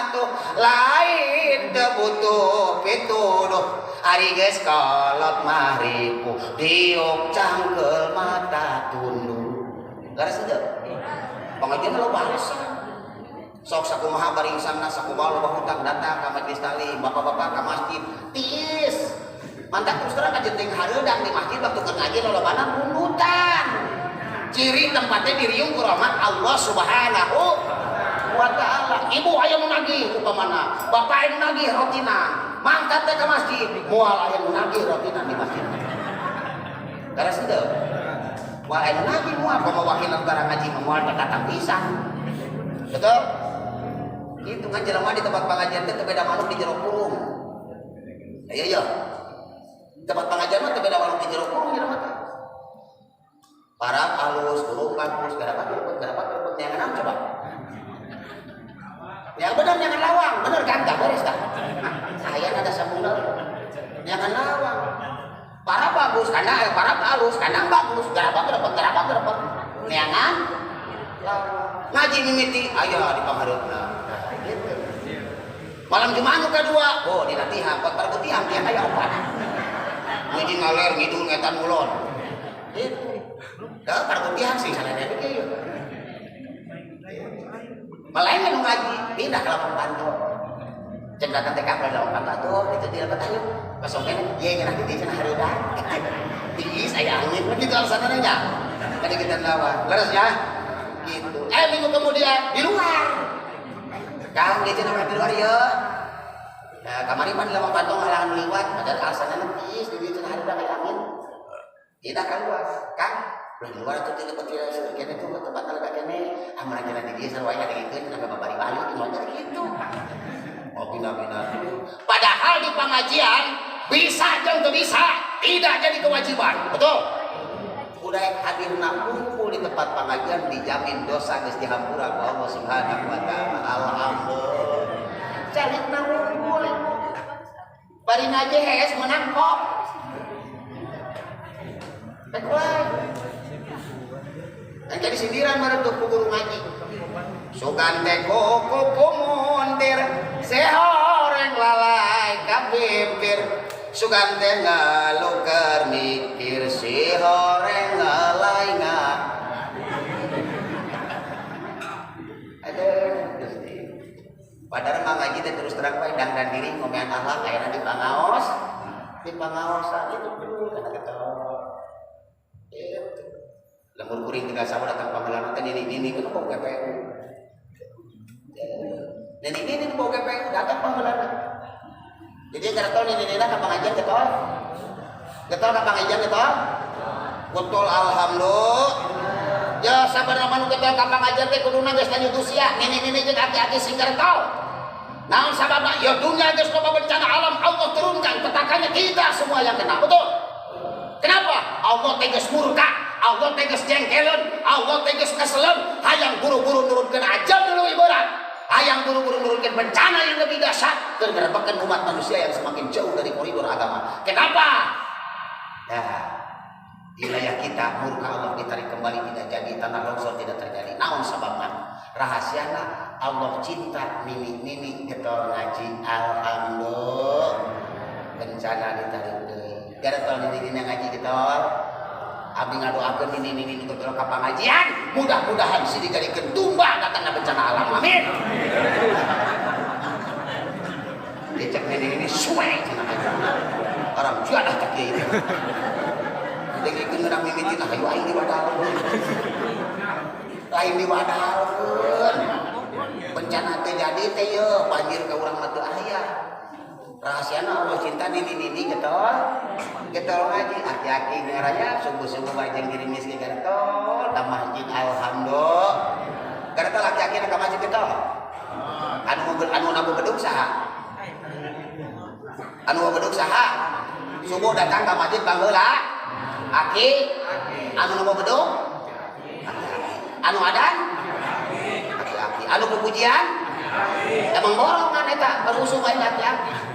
atuh lain teu butuh pituduh ari geus kolot mahriku diuk cangkeul mata tunduk garis teu pangajian lo baris sok sakumaha baringsangna sakumaha loba hutang datang ka majelis taklim bapak-bapak ka masjid tiis mantap terus terang kajenting hareudang di masjid waktu keur ngaji lolobana pundutan. Ciri tempatnya diriung ku rahmat Allah Subhanahu wa ta'ala. Ibu aya nu nagih upamana, bapak aya nu nagih rotina, mangkat teh ka masjid, moal aya nu nagih rotina di masjid. Garas teu? Moal aya nu nagih moal komo wakil antara ngaji moal datang pisan. Betul? Itu kan jelema di tempat pengajian teh beda manuk di jero kurung. Iya. Tempat pengajian mah teu beda manuk di jero kurung jelema teh. Parab halus, kurung halus, gak dapat jangan coba. Yang benar jangan lawang, benar kan? Gak beres tak? Saya ada sambungan. Jangan lawang. Parab bagus, karena parab halus, kandang bagus, gak dapat. Neangan, ngaji mimiti, ayo di panghareupeuna. Gitu. Malam Jumat nu kadua, oh di latihan, pot perbutihan dia ayo apa? Muji ngaler ngidul ngetan mulon. Gitu. Dah perkuliahan sih salahnya kieu. Malayan nu ngaji pindah ke lapangan kantor. Cek datang TK ke lapangan kantor itu dia dapat ayo. Pasong kene ieu ngeunah di cenah hareuda. Tiis aya angin gitu alasanna nya. Kada kita lawan. Leres ya. Gitu. Minggu kemudian di luar. Kang di cenah di luar ya. Nah, kamari mah lawan pantong halangan liwat, padahal alasanna tiis di cenah hareuda aya angin. Kita keluar, Kang. Di luar itu tidak betul kene itu tempat lega kene. Amun aja di dieu sarua aya dengkeun cenah babari balik ieu gitu. Oh bina-bina. Padahal di pengajian bisa jeung teu bisa, tidak jadi kewajiban. Betul? Udah hadirna kumpul di tempat pengajian dijamin dosa geus dihampura ku Allah Subhanahu wa taala. Alhamdulillah. Calikna ngumpul. Bari ngaji hees menang kok. Baiklah. Dan jadi sindiran bareng tuh guru ngaji. Sugan teh koko kumundir, sehoreng lalai ka bibir. Sugan teh ngaluker mikir, sehoreng lalai nga. Aduh, padahal mah ngaji teh terus terang bae dan diri ngomean akhlak aya di pangaos. Di pangaosan itu dulu kata-kata. Lemur kuring tiga sama datang panggilan teh nini ke bau KPU. Nini bau KPU datang panggilan. Jadi kada tol nini ka pangajian ketol. Ketol ka pangajian ketol. Betul alhamdulillah. Ya sabar manu ketol ka pangajian teh kuduna geus nyutus sia. Nini jeung aki-aki sing ketol. Naon sababna? Ya dunia geus loba bencana alam Allah turunkan petakannya kita semua yang kena. Betul? Kenapa? Allah tegas murka. Allah tegas jengkelan, Allah tegas keselen, hayang buru-buru nurunkan ajab dulu ibarat, hayang buru-buru nurunkan bencana yang lebih dahsyat dan merebakkan umat manusia yang semakin jauh dari koridor agama. Kenapa? Ya, wilayah kita murka Allah ditarik kembali tidak jadi, tanah longsor tidak terjadi. Naon sababna? Rahasiana Allah cinta nini getol ngaji, alhamdulillah bencana ditarik deui. Gara tol nini ngaji getol. Abdi ngadoakeun nini betul ka pangajian, mudah-mudahan si dijadikeun tumbang datangna bencana alam. Amin. Dicek nini suwe cenah. Orang juadah tak kieu itu. Dengikeun urang mimitina hayu aing di wadal. Lain di wadalkeun. Bencana teh jadi teh yeuh, banjir ka urang mah teu aya. Rahasiana Allah cinta nini getol ngaji aki-aki ngaranya sungguh-sungguh bajeng dirimis ke getol ka masjid alhamdulillah. Getol aki-aki ka masjid getol. Anu nabu bedug saha? Anu bedug saha? Subuh datang ka masjid baheula. Aki. Anu nabu bedug? Anu adan? Aki-aki. Anu pupujian? Emang borongan eta berusuh main aki-aki.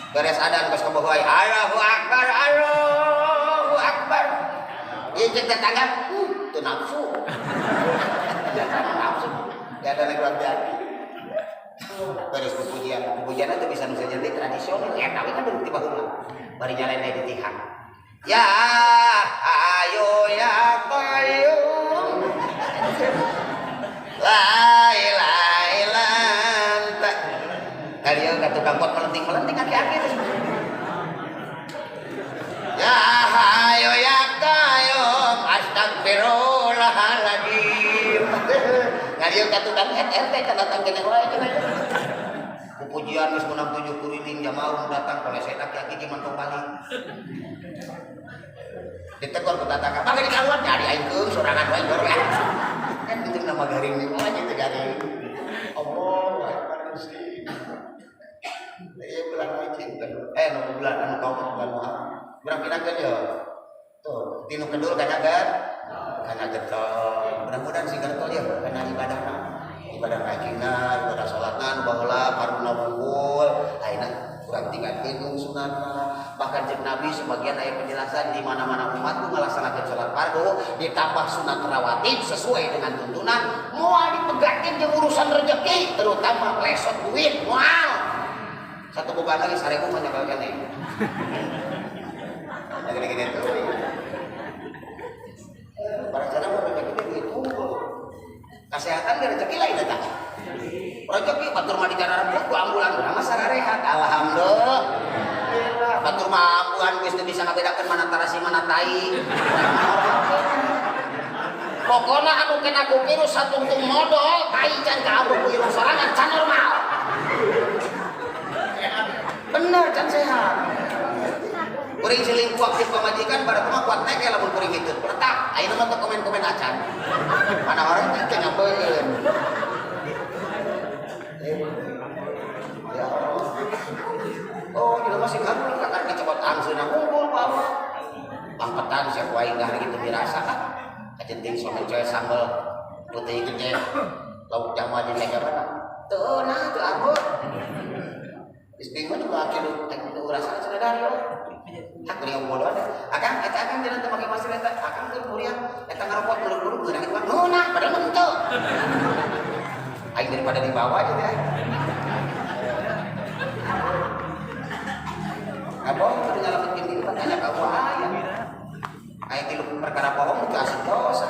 Beres adan geus kabogoy Allahu Akbar Allahu Akbar. Ieu jeung tetangga teu nafsu. Nafsu. Ya ada lagi lagi. Beres pujian itu bisa jadi tradisional ya tapi kan di baheula. Bari nyalain di tihang. Ya ayo ya qayyum. La ilaha illa anta. Kalian kata tukang pot melenting aki-aki terus. Ya hayo ya qayyum astagfirullahaladzim. Kalian kata tukang RT kan datang kene wae cenah. Pujian geus meunang 7 kuriling jamaah datang oleh saya aki-aki di mantong balik. Ditegor ku tatangga, "Mangga dikaluan nyari aing keung sorangan wae baru ya." Kan itu nama garing ieu aja teh garing. Allahu Akbar Gusti. Bulan haji bulan anu kaum bulan Muharram. Urang pinakeun ya. Tuh, dinu kedul kana getol. Mudah-mudahan si getol ya kana ibadahna. Ibadah hajina, ibadah salatna, baheula farduna wungkul. Ayeuna urang tinggalkeun sunatna. Bahkan jeung Nabi sebagian aya penjelasan di mana-mana umat tu ngalaksanakeun salat fardu ditambah sunat rawatib sesuai dengan tuntunan moal dipegakeun jeung urusan rezeki terutama lesot duit moal. Satu bukan lagi 1000 menyebalkan ini. gini-gini tuh. Para cara mau rezeki itu. Kesehatan dia rezeki lain datang. Rezeki batur mah di cara rembut ku ambulan urang mah sararehat. Alhamdulillah. Batur mah ambulan geus teu bisa ngabedakeun mana tarasi mana tai. Pokona anu kena ku virus satungtung modal, tai can ka ambruk ku irung sorangan can normal. Bener can sehat. Kuring selingkuh aktif pamajikan pada kumaha kuat teh lamun kuring itu. Letak, ayeuna mah teu komen-komen acan. Mana orang teh nyampeun. Ya Allah. Oh, di rumah sih kan kakak kecebot angseuna ngumpul bawa. Angkatan siap wae enggak gitu dirasa kan. Kajenting soal coy sambal putih gede lauk jamu aja kayak mana tuh nah tuh abot istri mah juga akhirnya teknik urasan sudah dari hak beliau bodoh akan jalan tuh pakai masih letak akan tuh kuliah letak ngerokok buru-buru guna gitu nah padahal mentok aing daripada di bawah aja deh abang udah ngalamin gini tanya kau ayam ayat tilu perkara bohong itu asal dosa.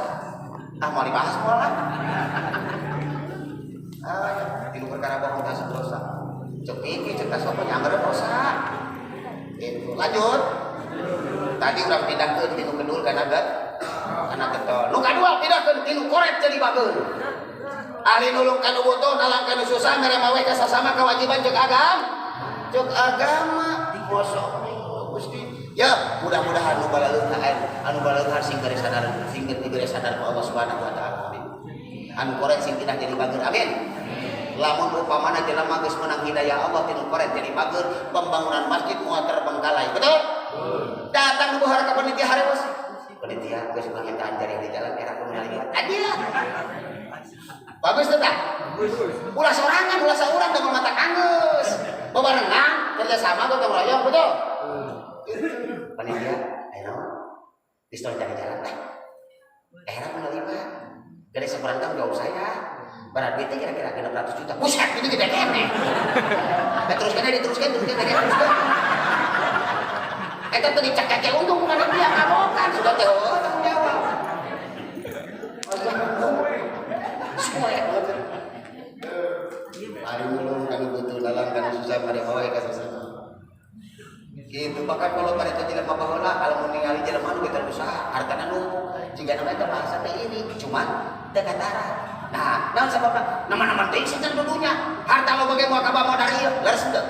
Mau dibahas malah. Tilu perkara bohong itu asal dosa. Cek iki cek sopo nyangger dosa. Itu lanjut. Tadi urang pindahkeun tinu kedul kana getol. Nu kadua pindahkeun tinu koret jadi bageun. Ahli nulung kanu butuh nalang kanu susah ngarema we ka sasama kewajiban cek agama. Masya Gusti. Ya, mudah-mudahan anu balaeuhan sing geus sadar ka Allah Subhanahu wa taala. Anu korek sing tidak jadi bager. Amin. Lamun upamana jelema geus menang hidayah Allah tinu korek jadi bager, pembangunan masjid moal terbengkalai. Betul? Datang nu ka panitia hareus. Panitia geus ngamintaan jari di jalan era komunal. Adilah. Bagus teh tah? Ulah sorangan, ulah saurang da mata kangeus. Bebarengan kerjasama gotong royong, betul? Panitia, ayo pistol cari jalan lah. Era menerima dari seberang tanggung jawab saya. Berat duitnya kira-kira 600 juta. Buset, itu gede kene. Diteruskan. Eta tadi cek untung bukan dia ngabokan sudah tanggung jawab. Semua ya. Ari mulung kan butuh dalam kan susah mari bawa ka susah. Gitu bahkan kalau pada itu tidak mabahola kalau mau ningali jelema nu kita usaha hartana numpuk jika namanya bahasa teh ini cuman teu katara. Nah, naon sababna? Nama-nama teh sinten dudunya. Harta loba ge moal kabawa dari ieu, leres teu?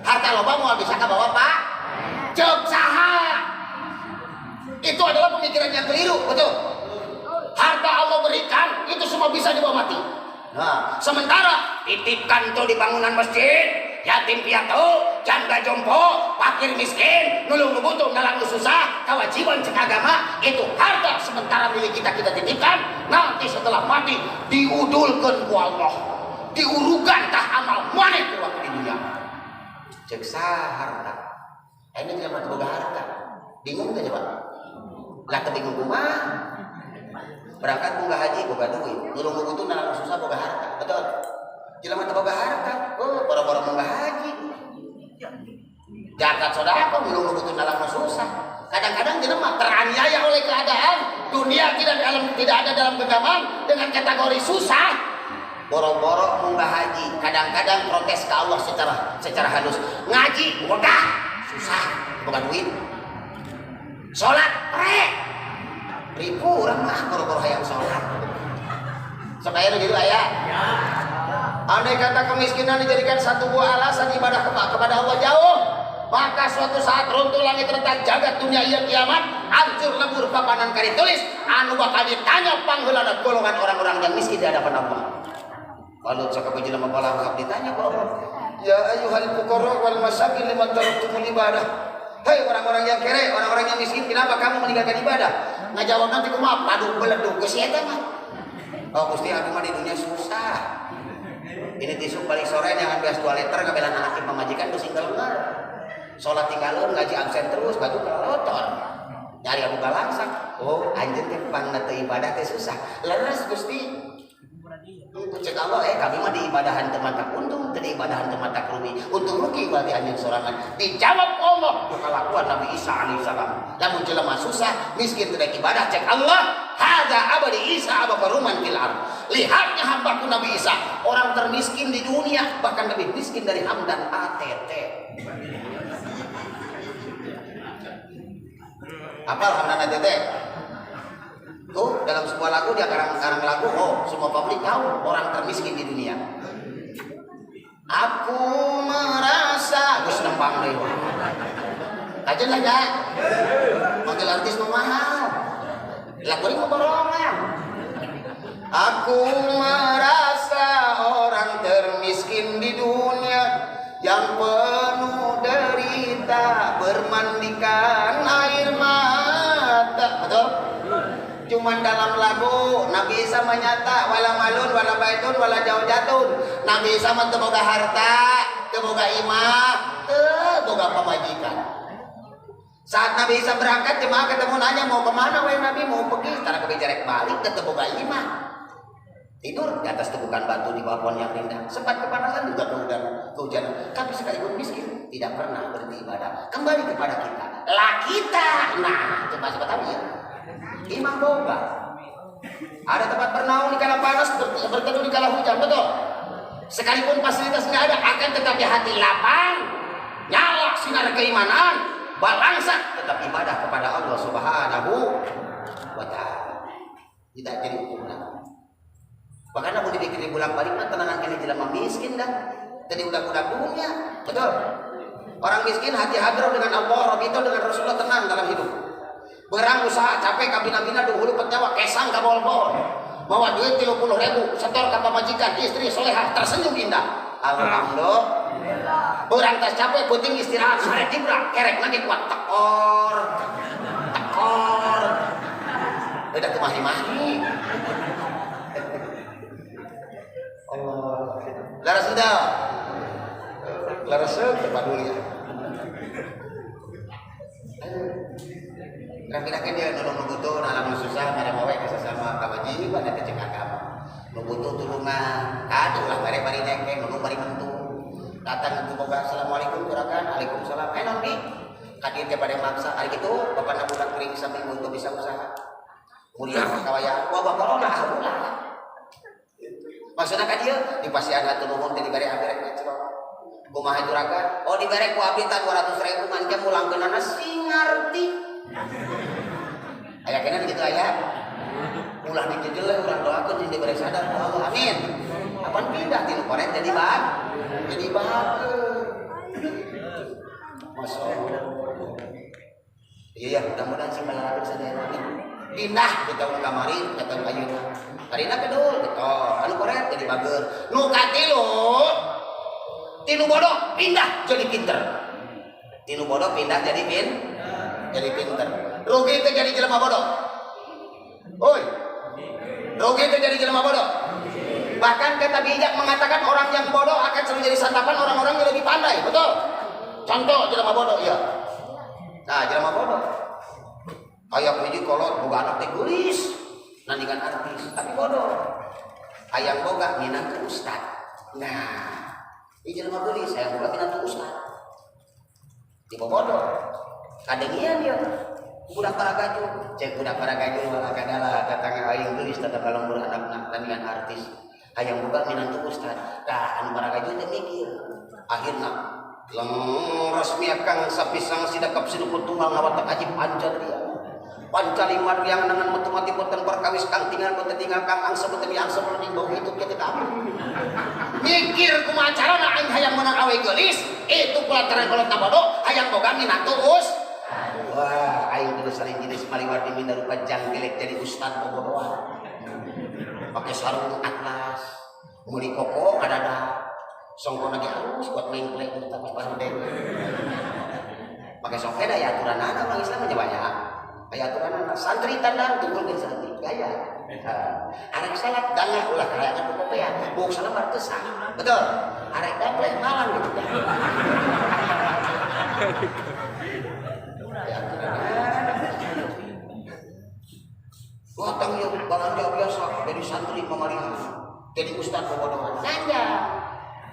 Harta loba moal bisa kabawa Pak. Ceuk saha? Itu adalah pemikiran yang keliru, betul? Harta Allah berikan itu semua bisa dibawa mati. Nah, sementara titipkan tuh di bangunan masjid. Yatim piatu, janda jompo, fakir miskin, nulung nu butuh, nalang nu susah, kewajiban cek agama itu harta sementara milik kita titipkan. Nanti setelah mati diudulkan ku Allah, diurugan tah amal maneh ku di dunia. Cek harta. Ini jelema teu boga harta. Bingung teh coba? Lah teu bingung kumaha? Berangkat boga haji boga duit, nulung nu butuh, nalang nu susah boga harta. Betul? Jelema teu boga harta, boro-boro munggah haji. Zakat sedekah minum butuh nalang susah. Kadang-kadang jelema teraniaya oleh keadaan, dunia tidak ada dalam genggaman dengan kategori susah. Boro-boro munggah haji, kadang-kadang protes ke Allah secara halus. Ngaji boga susah, boga duit. Salat ribu urang mah boro-boro hayang salat. Sok aya gitu aya. Ya. Andai kata kemiskinan dijadikan satu buah alasan ibadah kepada Allah jauh, maka suatu saat runtuh langit retak jagat dunia ieu kiamat, hancur lebur papanan kari tulis, anu bakal ditanya pangheulana golongan orang-orang yang miskin di hadapan Allah. Kalau cakap jelema balangkap ditanya ku Allah, ya ayyuhal fuqara wal masakin liman taraktumul ibadah. Hei orang-orang yang kere, orang-orang yang miskin, kenapa kamu meninggalkan ibadah? Ngajawab nanti kumaha padu beledug geus eta mah. Oh Gusti aku mah di dunia susah. Ini tisu balik sore yang ambil 2 liter kabelan anak pemajikan tuh single ler. Sholat tinggalin ngaji absen terus baju kelotor. Nyari abu galangsak. Oh anjir teh pangna teu ibadah teh susah. Leres Gusti. Cek Allah kami mah di ibadahan teman tak untung, di ibadahan teman tak rugi. Untung rugi berarti anjeun sorangan. Dijawab Allah kelakuan Nabi Isa alaihissalam. Lamun jelema susah, miskin tidak ibadah cek Allah, hadza abadi Isa abafaruman fil ard. Lihatnya hambaku Nabi Isa, orang termiskin di dunia, bahkan lebih miskin dari Hamdan ATT. Apal Hamdan ATT? Tuh dalam sebuah lagu dia karang lagu, oh semua publik tahu orang termiskin di dunia. Aku merasa Gus nempang deh. Kajen lah ya. Manggil artis mahal. Lagu ini borongan. Aku merasa orang termiskin di dunia yang penuh derita bermandikan air mata. Betul? Cuman dalam lagu Nabi Isa menyata wala malun wala baitun wala jaujatun. Nabi Isa mah teu boga harta, teu boga imah, teu boga pamajikan. Saat Nabi Isa berangkat jemaah ketemu nanya mau kemana weh Nabi, mau pergi tara kebejarek balik teu boga imah. Tidur di atas tebukan batu di bawah pohon yang rindang. Sempat kepanasan juga kehujanan. Tapi sekalipun miskin tidak pernah berhenti ibadah. Kembali kepada kita. Lah kita. Nah, coba tahu ya. Imam boga. Ada tempat bernaung di kala panas, berteduh di kala hujan, betul? Sekalipun fasilitas nggak ada, akan tetapi hati lapang, nyala sinar keimanan, balangsat tetap ibadah kepada Allah Subhanahu wa Ta'ala. Tidak jadi ukuran. Bahkan aku dibikin bulan balik mah tenangan kali jelema miskin dah. Jadi udah dunia, betul? Orang miskin hati hadroh dengan Allah, Rabito dengan Rasulullah tenang dalam hidup. Berang usaha capek kabina-bina dulu penyawa kesang ka bol-bol. Bawa duit 30.000 setor ka pamajikan, istri solehah tersenyum indah. Alhamdulillah. Berang tas capek penting istirahat sore dibrak kerek lagi kuat tekor. Udah tuh mahi-mahi. Allah. Laras sudah. Laras terpaduli ya. Kira-kira dia nolong nubutuh, nalang susah, ada mawe sesama kawajiban ada cek agama. Nubutuh tulungan, kado lah bare-bare nengke, nulung bari mentu. Datang ke boga assalamualaikum kurakan, waalaikumsalam. Nabi, kadir teh pada maksa hari itu bapak na budak kering sambil untuk bisa usaha. Mulia kawaya, wah bapak lo nah ulah. Maksudnya ka dieu dipasihan atuh nuhun teh dibere abirek ngecrot. Kumaha juragan? Oh dibere ku abdi 200.000 mangke mulangkeunana sing ngarti. Aya kena gitu aya. Ulah dijejel urang doakeun jeung dibere sadar Allah amin. Apaan pindah ti nu koret jadi bag. Jadi bag. Masyaallah. Iya mudah-mudahan sing balarabeun sadaya amin. Pindah kita ka kamari datang ayeuna. Karina kedul gitu. Anu koret jadi bager. Nu katilu tinu bodoh pindah jadi pinter. Tinu bodoh pindah jadi pinter. Rugi itu jadi jelema bodoh. Oi. Rugi itu jadi jelema bodoh. Bahkan kata bijak mengatakan orang yang bodoh akan selalu jadi santapan orang-orang yang lebih pandai, betul? Contoh jelema bodoh, iya. Nah, jelema bodoh. Hayang hiji kolot boga anak teh geulis, nandingan artis, tapi bodoh. Hayang boga minang ke ustad. Nah, ieu jelema geulis, hayang boga minang ke ustad. Tiba bodoh. Kadengian dia budak para gaju, cek budak para gaju malah kadala datang aing geulis tetep kalong anak tandingan artis. Hayang boga minang ke ustad. Tah anu para gaju teh mikir. Akhirna leng resmi akang sapisang sidakap sidukut tunggal ngawatak aji pancar dia. Pancalimar yang dengan metu-mati boten perkawis kang tinggal boten tinggal kang angsa boten diangsa boten bau itu kita kamu. Mikir kumaha carana aing hayang menang awe geulis, itu kulantaran kolot bodoh hayang boga minang terus. Wah, aing geus saling jenis maliwar di minda rupa janggelek jadi ustad bobodohan. Pakai sarung atlas, meuli koko ngadada. Songkona ge halus buat mengklek tapi pandeng. Pakai songke da ya aturanana Bang Islam aja banyak. Aya aturanana santri tandang tunggulkeun santri gaya. Arek salat dangah ulah kahayangan popopean, buk salabar teu sah. Betul. Arek dapleh malang gitu. Gotong yang belanja biasa dari santri pemalihan. jadi ustaz bodohan nanya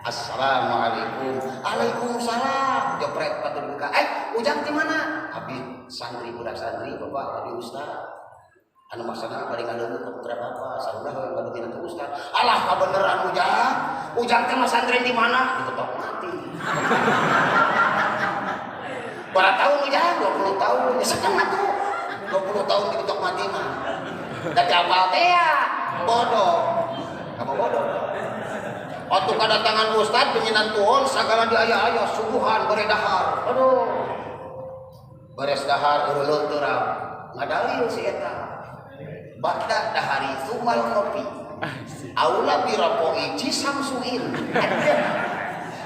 assalamualaikum waalaikumsalam jepret patut buka ujang di mana habis santri budak santri bapak tadi ustaz anu maksana bari ngaleungkeun ka putra bapak sarua we badutina teh ustaz alah kabeneran ujang teh mah santri di mana diketok mati berapa tahun ujang 20 tahun ya setengah tuh 20 tahun diketok mati mah tapi apal teh ya bodoh kamu bodoh waktu kedatangan ustaz penyinan tuhon sagala diaya-aya subuhan beredahar aduh beres dahar urulun turang ngadalil si eta ba'da dahari sumal kopi aula birapoi cisamsuin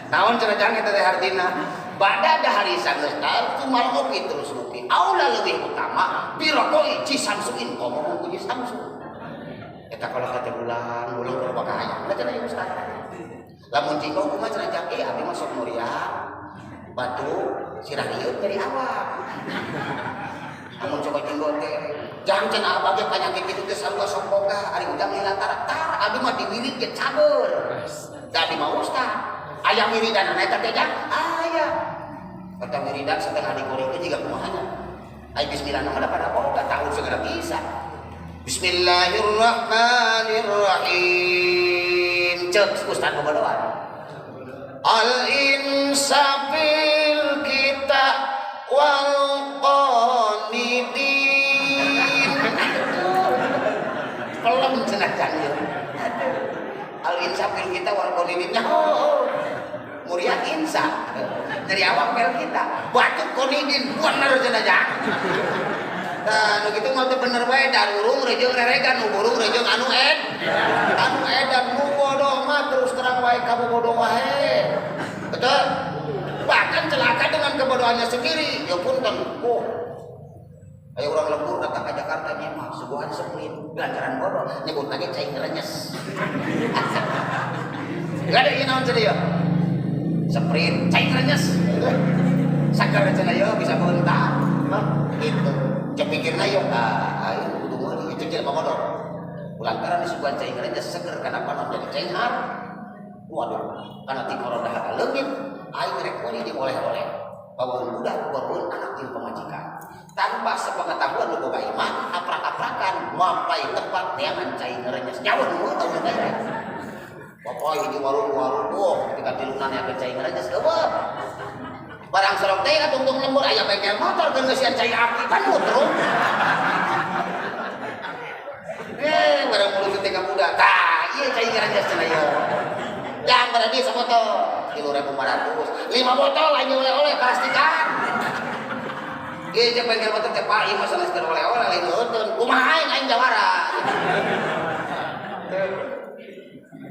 naon cenah eta teh artina ba'da dahari sageus dahar sumal kopi terus kopi aula leuwih utama birapoi cisamsuin ngomong ku cisamsu eta kalau kata bulan keur bakahaya da cenah ustaz lamun cingkong kumaha cenah jak abdi mah sok muria batu sirah ieu dari awak amun coba cingkong teh jangan cenah abage panyakit kitu teh sarua sok boga ari ujang lila tar abdi mah diwirid ge caber da abdi mah ustaz aya wiridan eta teh jak aya kata wiridan setengah digoreng jiga kumahana ai bismillah mah da pada boga tahu segala bisa bismillahirrahmanirrahim cek ustaz bodohan al-insafil kita wal qanidin pelem cenah janjil al-insafil kita wal qanidin muria insa dari awak pel kita batuk qanidin bener cenah janjil nah, nu kitu mah teh bener bae darurung rejeung reregan nu burung rejeung anu edan nu bodoh mah terus terang wae kabodoh wae. Betul? Bahkan celaka dengan kebodohannya sendiri. Ya punten. Ayo orang lembur datang ke Jakarta nya mah suguhan sprint ganjaran bodoh nyebut lagi cai ngerenyes. Gak ada ieu naon cenah ya? Sprint cai ngerenyes. Sakar cenah ya bisa bentar. Gitu. Cepikirna yo ayo kudu meuli itu jelema modal lantaran disuguhan cai ngerenyes seger kana panon jadi cenghar waduh kana ti korodah ka leungit aing rek meuli dioleh-oleh bawa budak bawa anak di pemajikan tanpa sepengetahuan lu boga iman aprak-aprakan mampai tempat teangan cai ngerenyes nyawa nu tahu negara popoy di warung-warung ketika tilunan aya cai ngerenyes eueuh barang serok teh tungtung lembur aya bengkel motor geus ngeusian cai aki kan mutruk barang mulut teh ka budak tah ieu cai ngerenyes cenah ieu jang berarti sabotol 3.500 5 botol lain oleh-oleh plastikan ieu cek bengkel motor teh Pak ieu masalah sekedar oleh-oleh lain heuteun kumaha aing jawara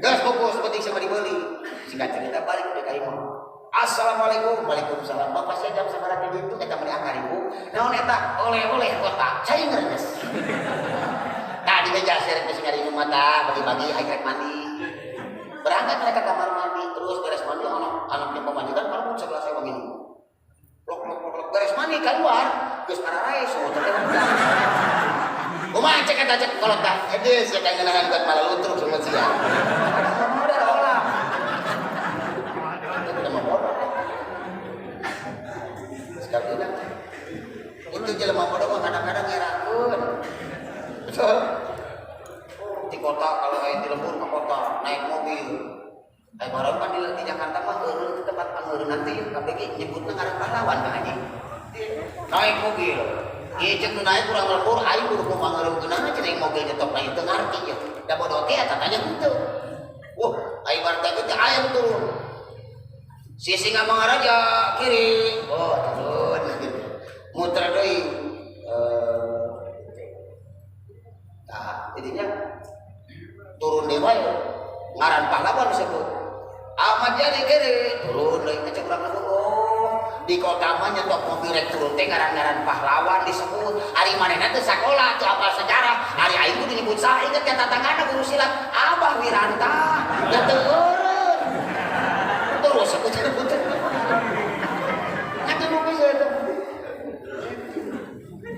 geus fokus penting sama dibeli singkat cerita balik ke ka imam assalamualaikum waalaikumsalam bapak saya jam sabaraha teh itu eta meni anggar ibu naon eta oleh-oleh kota cai ngerenyes nah di meja serek geus ngari mata bagi-bagi aing rek mandi berangkat mereka kamar mandi terus beres mandi anaknya pemajikan kalau sebelah saya wangi lok beres mandi keluar geus ararae so teh kumaha cek eta cek kolot tah geus ya kang ngeunangan buat malah lutruk semua siang itu jelema bodoh mah kadang-kadang ngerakeun. Betul. Di kota kalau aya di lembur ke kota naik mobil. Ai barang pan di Jakarta mah eureun di tempat paneureun nanti KPG nyebutna ngaran pahlawan Kang Haji. Naik mobil. Ieu ceuk nu naik kurang lembur aing kudu kumangeureuh geunana cenah mobil nyetok na teu ngarti ya. Da bodoh teh eta tanya henteu. Ai barang teh teh aya turun. Sisi ngamangaraja kiri. Turun. Muter deui jadinya turun deui wae ngaran pahlawan disebut Ahmad Yani kere turun deui cek urang di kota mah nyetok mobil rek turun teh ngaran-ngaran pahlawan disebut ari manehna teh sakola teu apal sejarah ari aing kudu nyebut saha inget ka tatanganna guru silat Abah Wiranta ya teu eureun terus aku sebut atuh nu bisa eta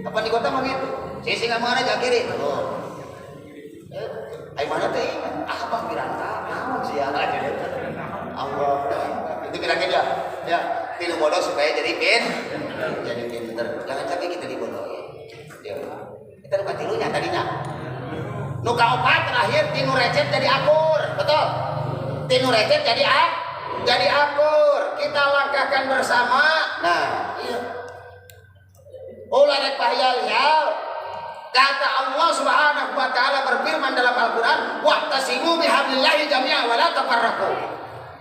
apa di kota mah gitu sisi ngamana jak kiri tuh ai mana teh Abah Wiranta Ya, tilu bodoh supaya jadi pinter. Jangan sampai kita dibodohi. Ya. Kita lupa tilunya tadinya. Nu kaopat terakhir tinu recet jadi akur, betul? Tinu recet jadi akur. Kita langkahkan bersama. Nah, iya. Ulah rek pahyal-hyal. Kata Allah Subhanahu wa taala berfirman dalam Al-Qur'an, "Wa'tasimu bihablillahi jami'an wa la tafarraqu."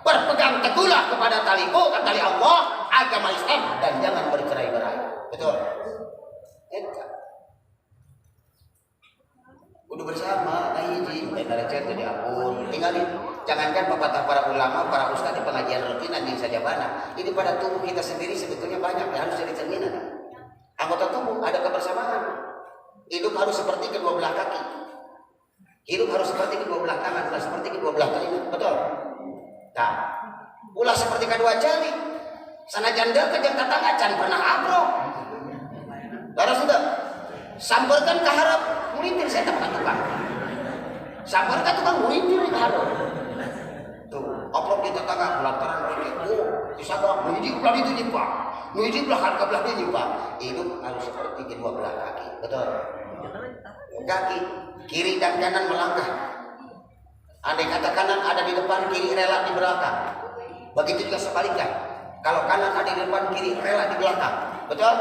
Berpegang teguhlah kepada taliku, tali Allah, agama Islam, dan jangan bercerai-berai. Betul? Udah bersama, hiji, recet jadi akur. Tinggalin. Jangankan pepatah para ulama, para ustadz di pengajian rutin anjing saja bana. Ini pada tubuh kita sendiri sebetulnya banyak yang harus jadi cerminan. Anggota tubuh ada kebersamaan. Hidup harus seperti kedua belah kaki. Hidup harus seperti kedua belah tangan, bukan seperti kedua belah telinga. Betul? Nah, ulah seperti kedua jari. Sanajan deukeut jeung tetangga can pernah abrok. Laras henteu. Samperkeun ka hareup, mulintir saya tempat tukang. Samper ka tukang mulintir ka hareup. Tuh, oprok di tetangga lantaran rek. Disagak nuhiji ulah ditu nyipak. Nuhiji belah ka belah dieu nyipak. Hidup harus seperti kedua belah kaki. Betul? Kaki kiri dan kanan melangkah. Andai kata kanan ada di depan, kiri rela di belakang. Begitu juga sebaliknya. Kalau kanan ada di depan, kiri rela di belakang. Betul?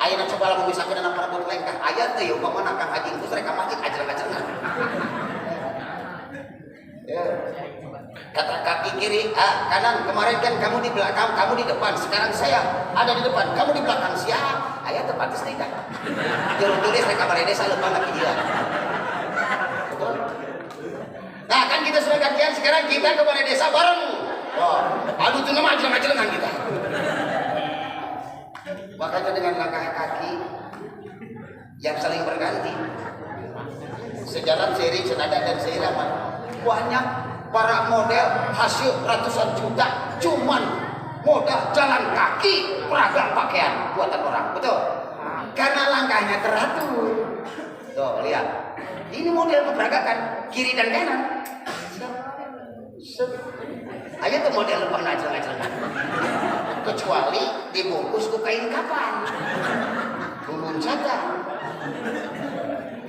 Ayeuna coba lamun misalkan anak parabot lengkah. Aya teh yeuh pamana Kang Haji geus rek ka masjid ajreng-ajrengan. Ya. Kata kaki kiri, kanan. Kemarin kan kamu di belakang, kamu di depan. Sekarang saya ada di depan, kamu di belakang. Siap. Aya teu pantes teh kan. Juru tulis rek ka balai desa leumpang laki jieu. Betul? Nah kan kita sudah gantian, sekarang kita ke balai desa bareng. Oh, aduh tuh nama ajreng-ajrengan kita. Makanya dengan langkah kaki yang saling berganti, sejalan seiring senada dan seirama, banyak para model hasil ratusan juta cuman modal jalan kaki peragam pakaian buatan orang. Betul? Karena langkahnya teratur. Tuh lihat, ini model keperagakan kiri dan kanan. Ayo tuh model lempang ajreng-ajrengan. Kecuali dibungkus ke kain kapan. Ulun saja.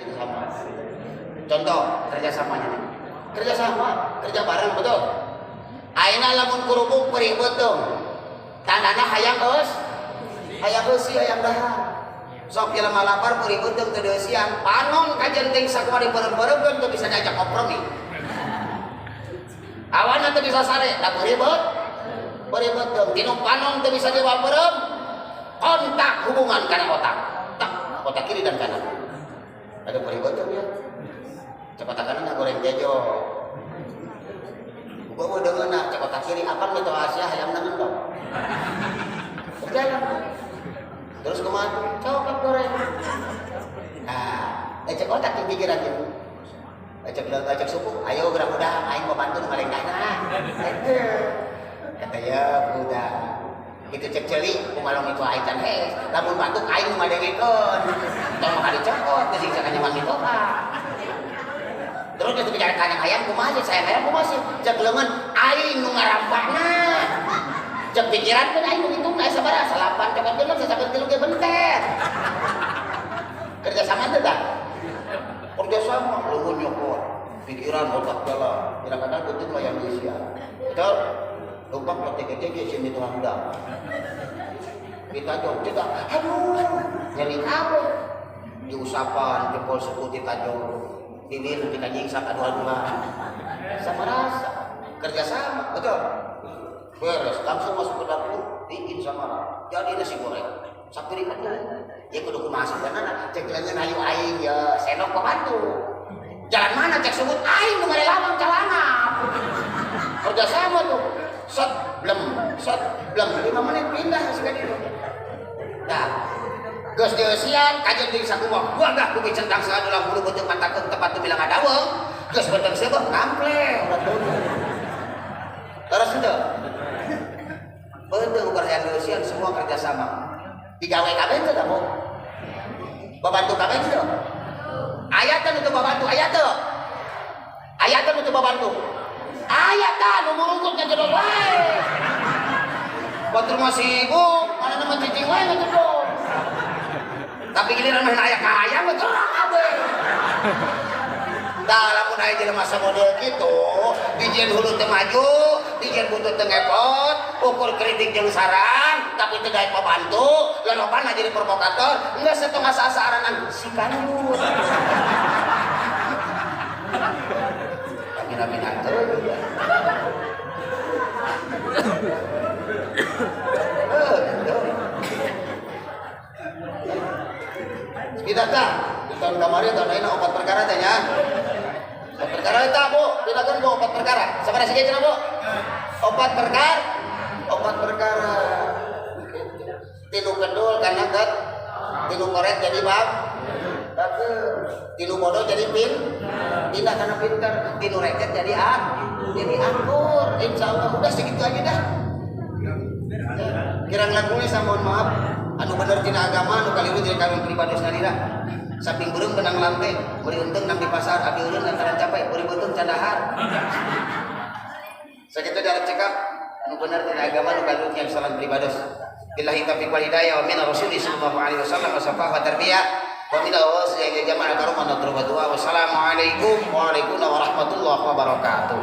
Itu sama. Contoh kerjasamanya nih. Kerja bareng, betul. Ayeuna lamun kurubuk peribet dong. Tandana hayang eus. Hayang eusi hayang dahar. Sok jelema lapar peribet dong teu deusian. Panon ka jenting sakumaha diperem-peremkeun teu bisa diajak kompromi. Awana teu bisa sare, da peribet dong. Dinu panon teu bisa diwaperem. Kontak hubungan kana otak. Otak kiri dan kanan. Ada peribet dong ya. Cepat kanan goreng tejo. Gua dengeuna cek otak kiri apa gitu Asia hayam nangan dong. Berjalan. Terus kumaha? Cokap goreng. Nah, cek otak di pikiran itu. Cek suku, ayo gerak mudah, aing mau bantu ngalengkahna. Itu. Kata ya budak. Itu cek celi, kumalong itu aing can hes. Lamun batuk aing madengekeun. Tong mah dicokot, geus sing kanyaman itu terus kita bicara kanyang hayam kumaha sih, sayang hayam kumaha sih. Cek leungeun aing nu ngarampakna. Cek pikiran kan aing nu ngitungna sabaraha? Salapan cepet bener sasakeun tilu ge bentet. Kerja sama teh dah. Kerja sama leungeun nyokot. Pikiran otak jalan. Kadang-kadang penting layang Indonesia. Betul? Lupa tege-tege sini tuh hendak. Kita jauh tidak. Aduh, nyeri apa? Diusapan jempol suku kita jauh. Ini kita nyingsak adu-aduan sama rasa kerja sama, betul? Beres, langsung masuk ke dapur, bikin sama jadi nasi goreng sampai rikat dulu ya kudu masuk ke mana cek lengan ayu aing ya senok pembantu jalan mana cek sebut aing nu ngarelawang calana kerja sama tuh set blem 5 menit pindah sekali nah geus deusian kajen deui sakumaha buangdah ku centang sadulang bulu beuteung mantakeun tempat teu bilang adaweung geus beuteung seubeuh ngample terus henteu beuteung kerjaan deusian semua kerja sama digawe kabeh teu da mau babantu kabeh teu aya teh nu babantu aya teh nu babantu aya tah nu murungkut nya jodoh wae batur mah sibuk mana nama cicing wae gitu dong tapi giliran mah aya kaya mah gerak kabeh da lamun aya jelema model kitu dijieun hulu teu maju dijieun butut teu ngepot ukur kritik jeung saran tapi teu gawe pembantu lolobana jadi provokator enggak setengah sasaranan si kanjut kami ngatur kita tak di tahun kemarin tahun ini obat perkara tanya obat perkara itu bu kita kan bu obat perkara sama nasi kecil bu obat perkara tilu kedul karena kan tilu korek jadi bab tapi tilu bodoh jadi tidak karena pinter tilu recet jadi anggur insya Allah udah segitu aja dah kirang lagunya saya mohon maaf anu bener tina agama anu kali jadi kawin pribadi salira samping burung benang lantai beri untung nang di pasar abi ulun lantaran capek beri untung candahar sakitu darah cekap anu bener tina agama anu kali yang salam pribados billahi taufiq wal hidayah wa min rasulih sallallahu alaihi wasallam wa safaha tarbiyah wa min awasi jamaah karuman wa wassalamualaikum warahmatullahi wabarakatuh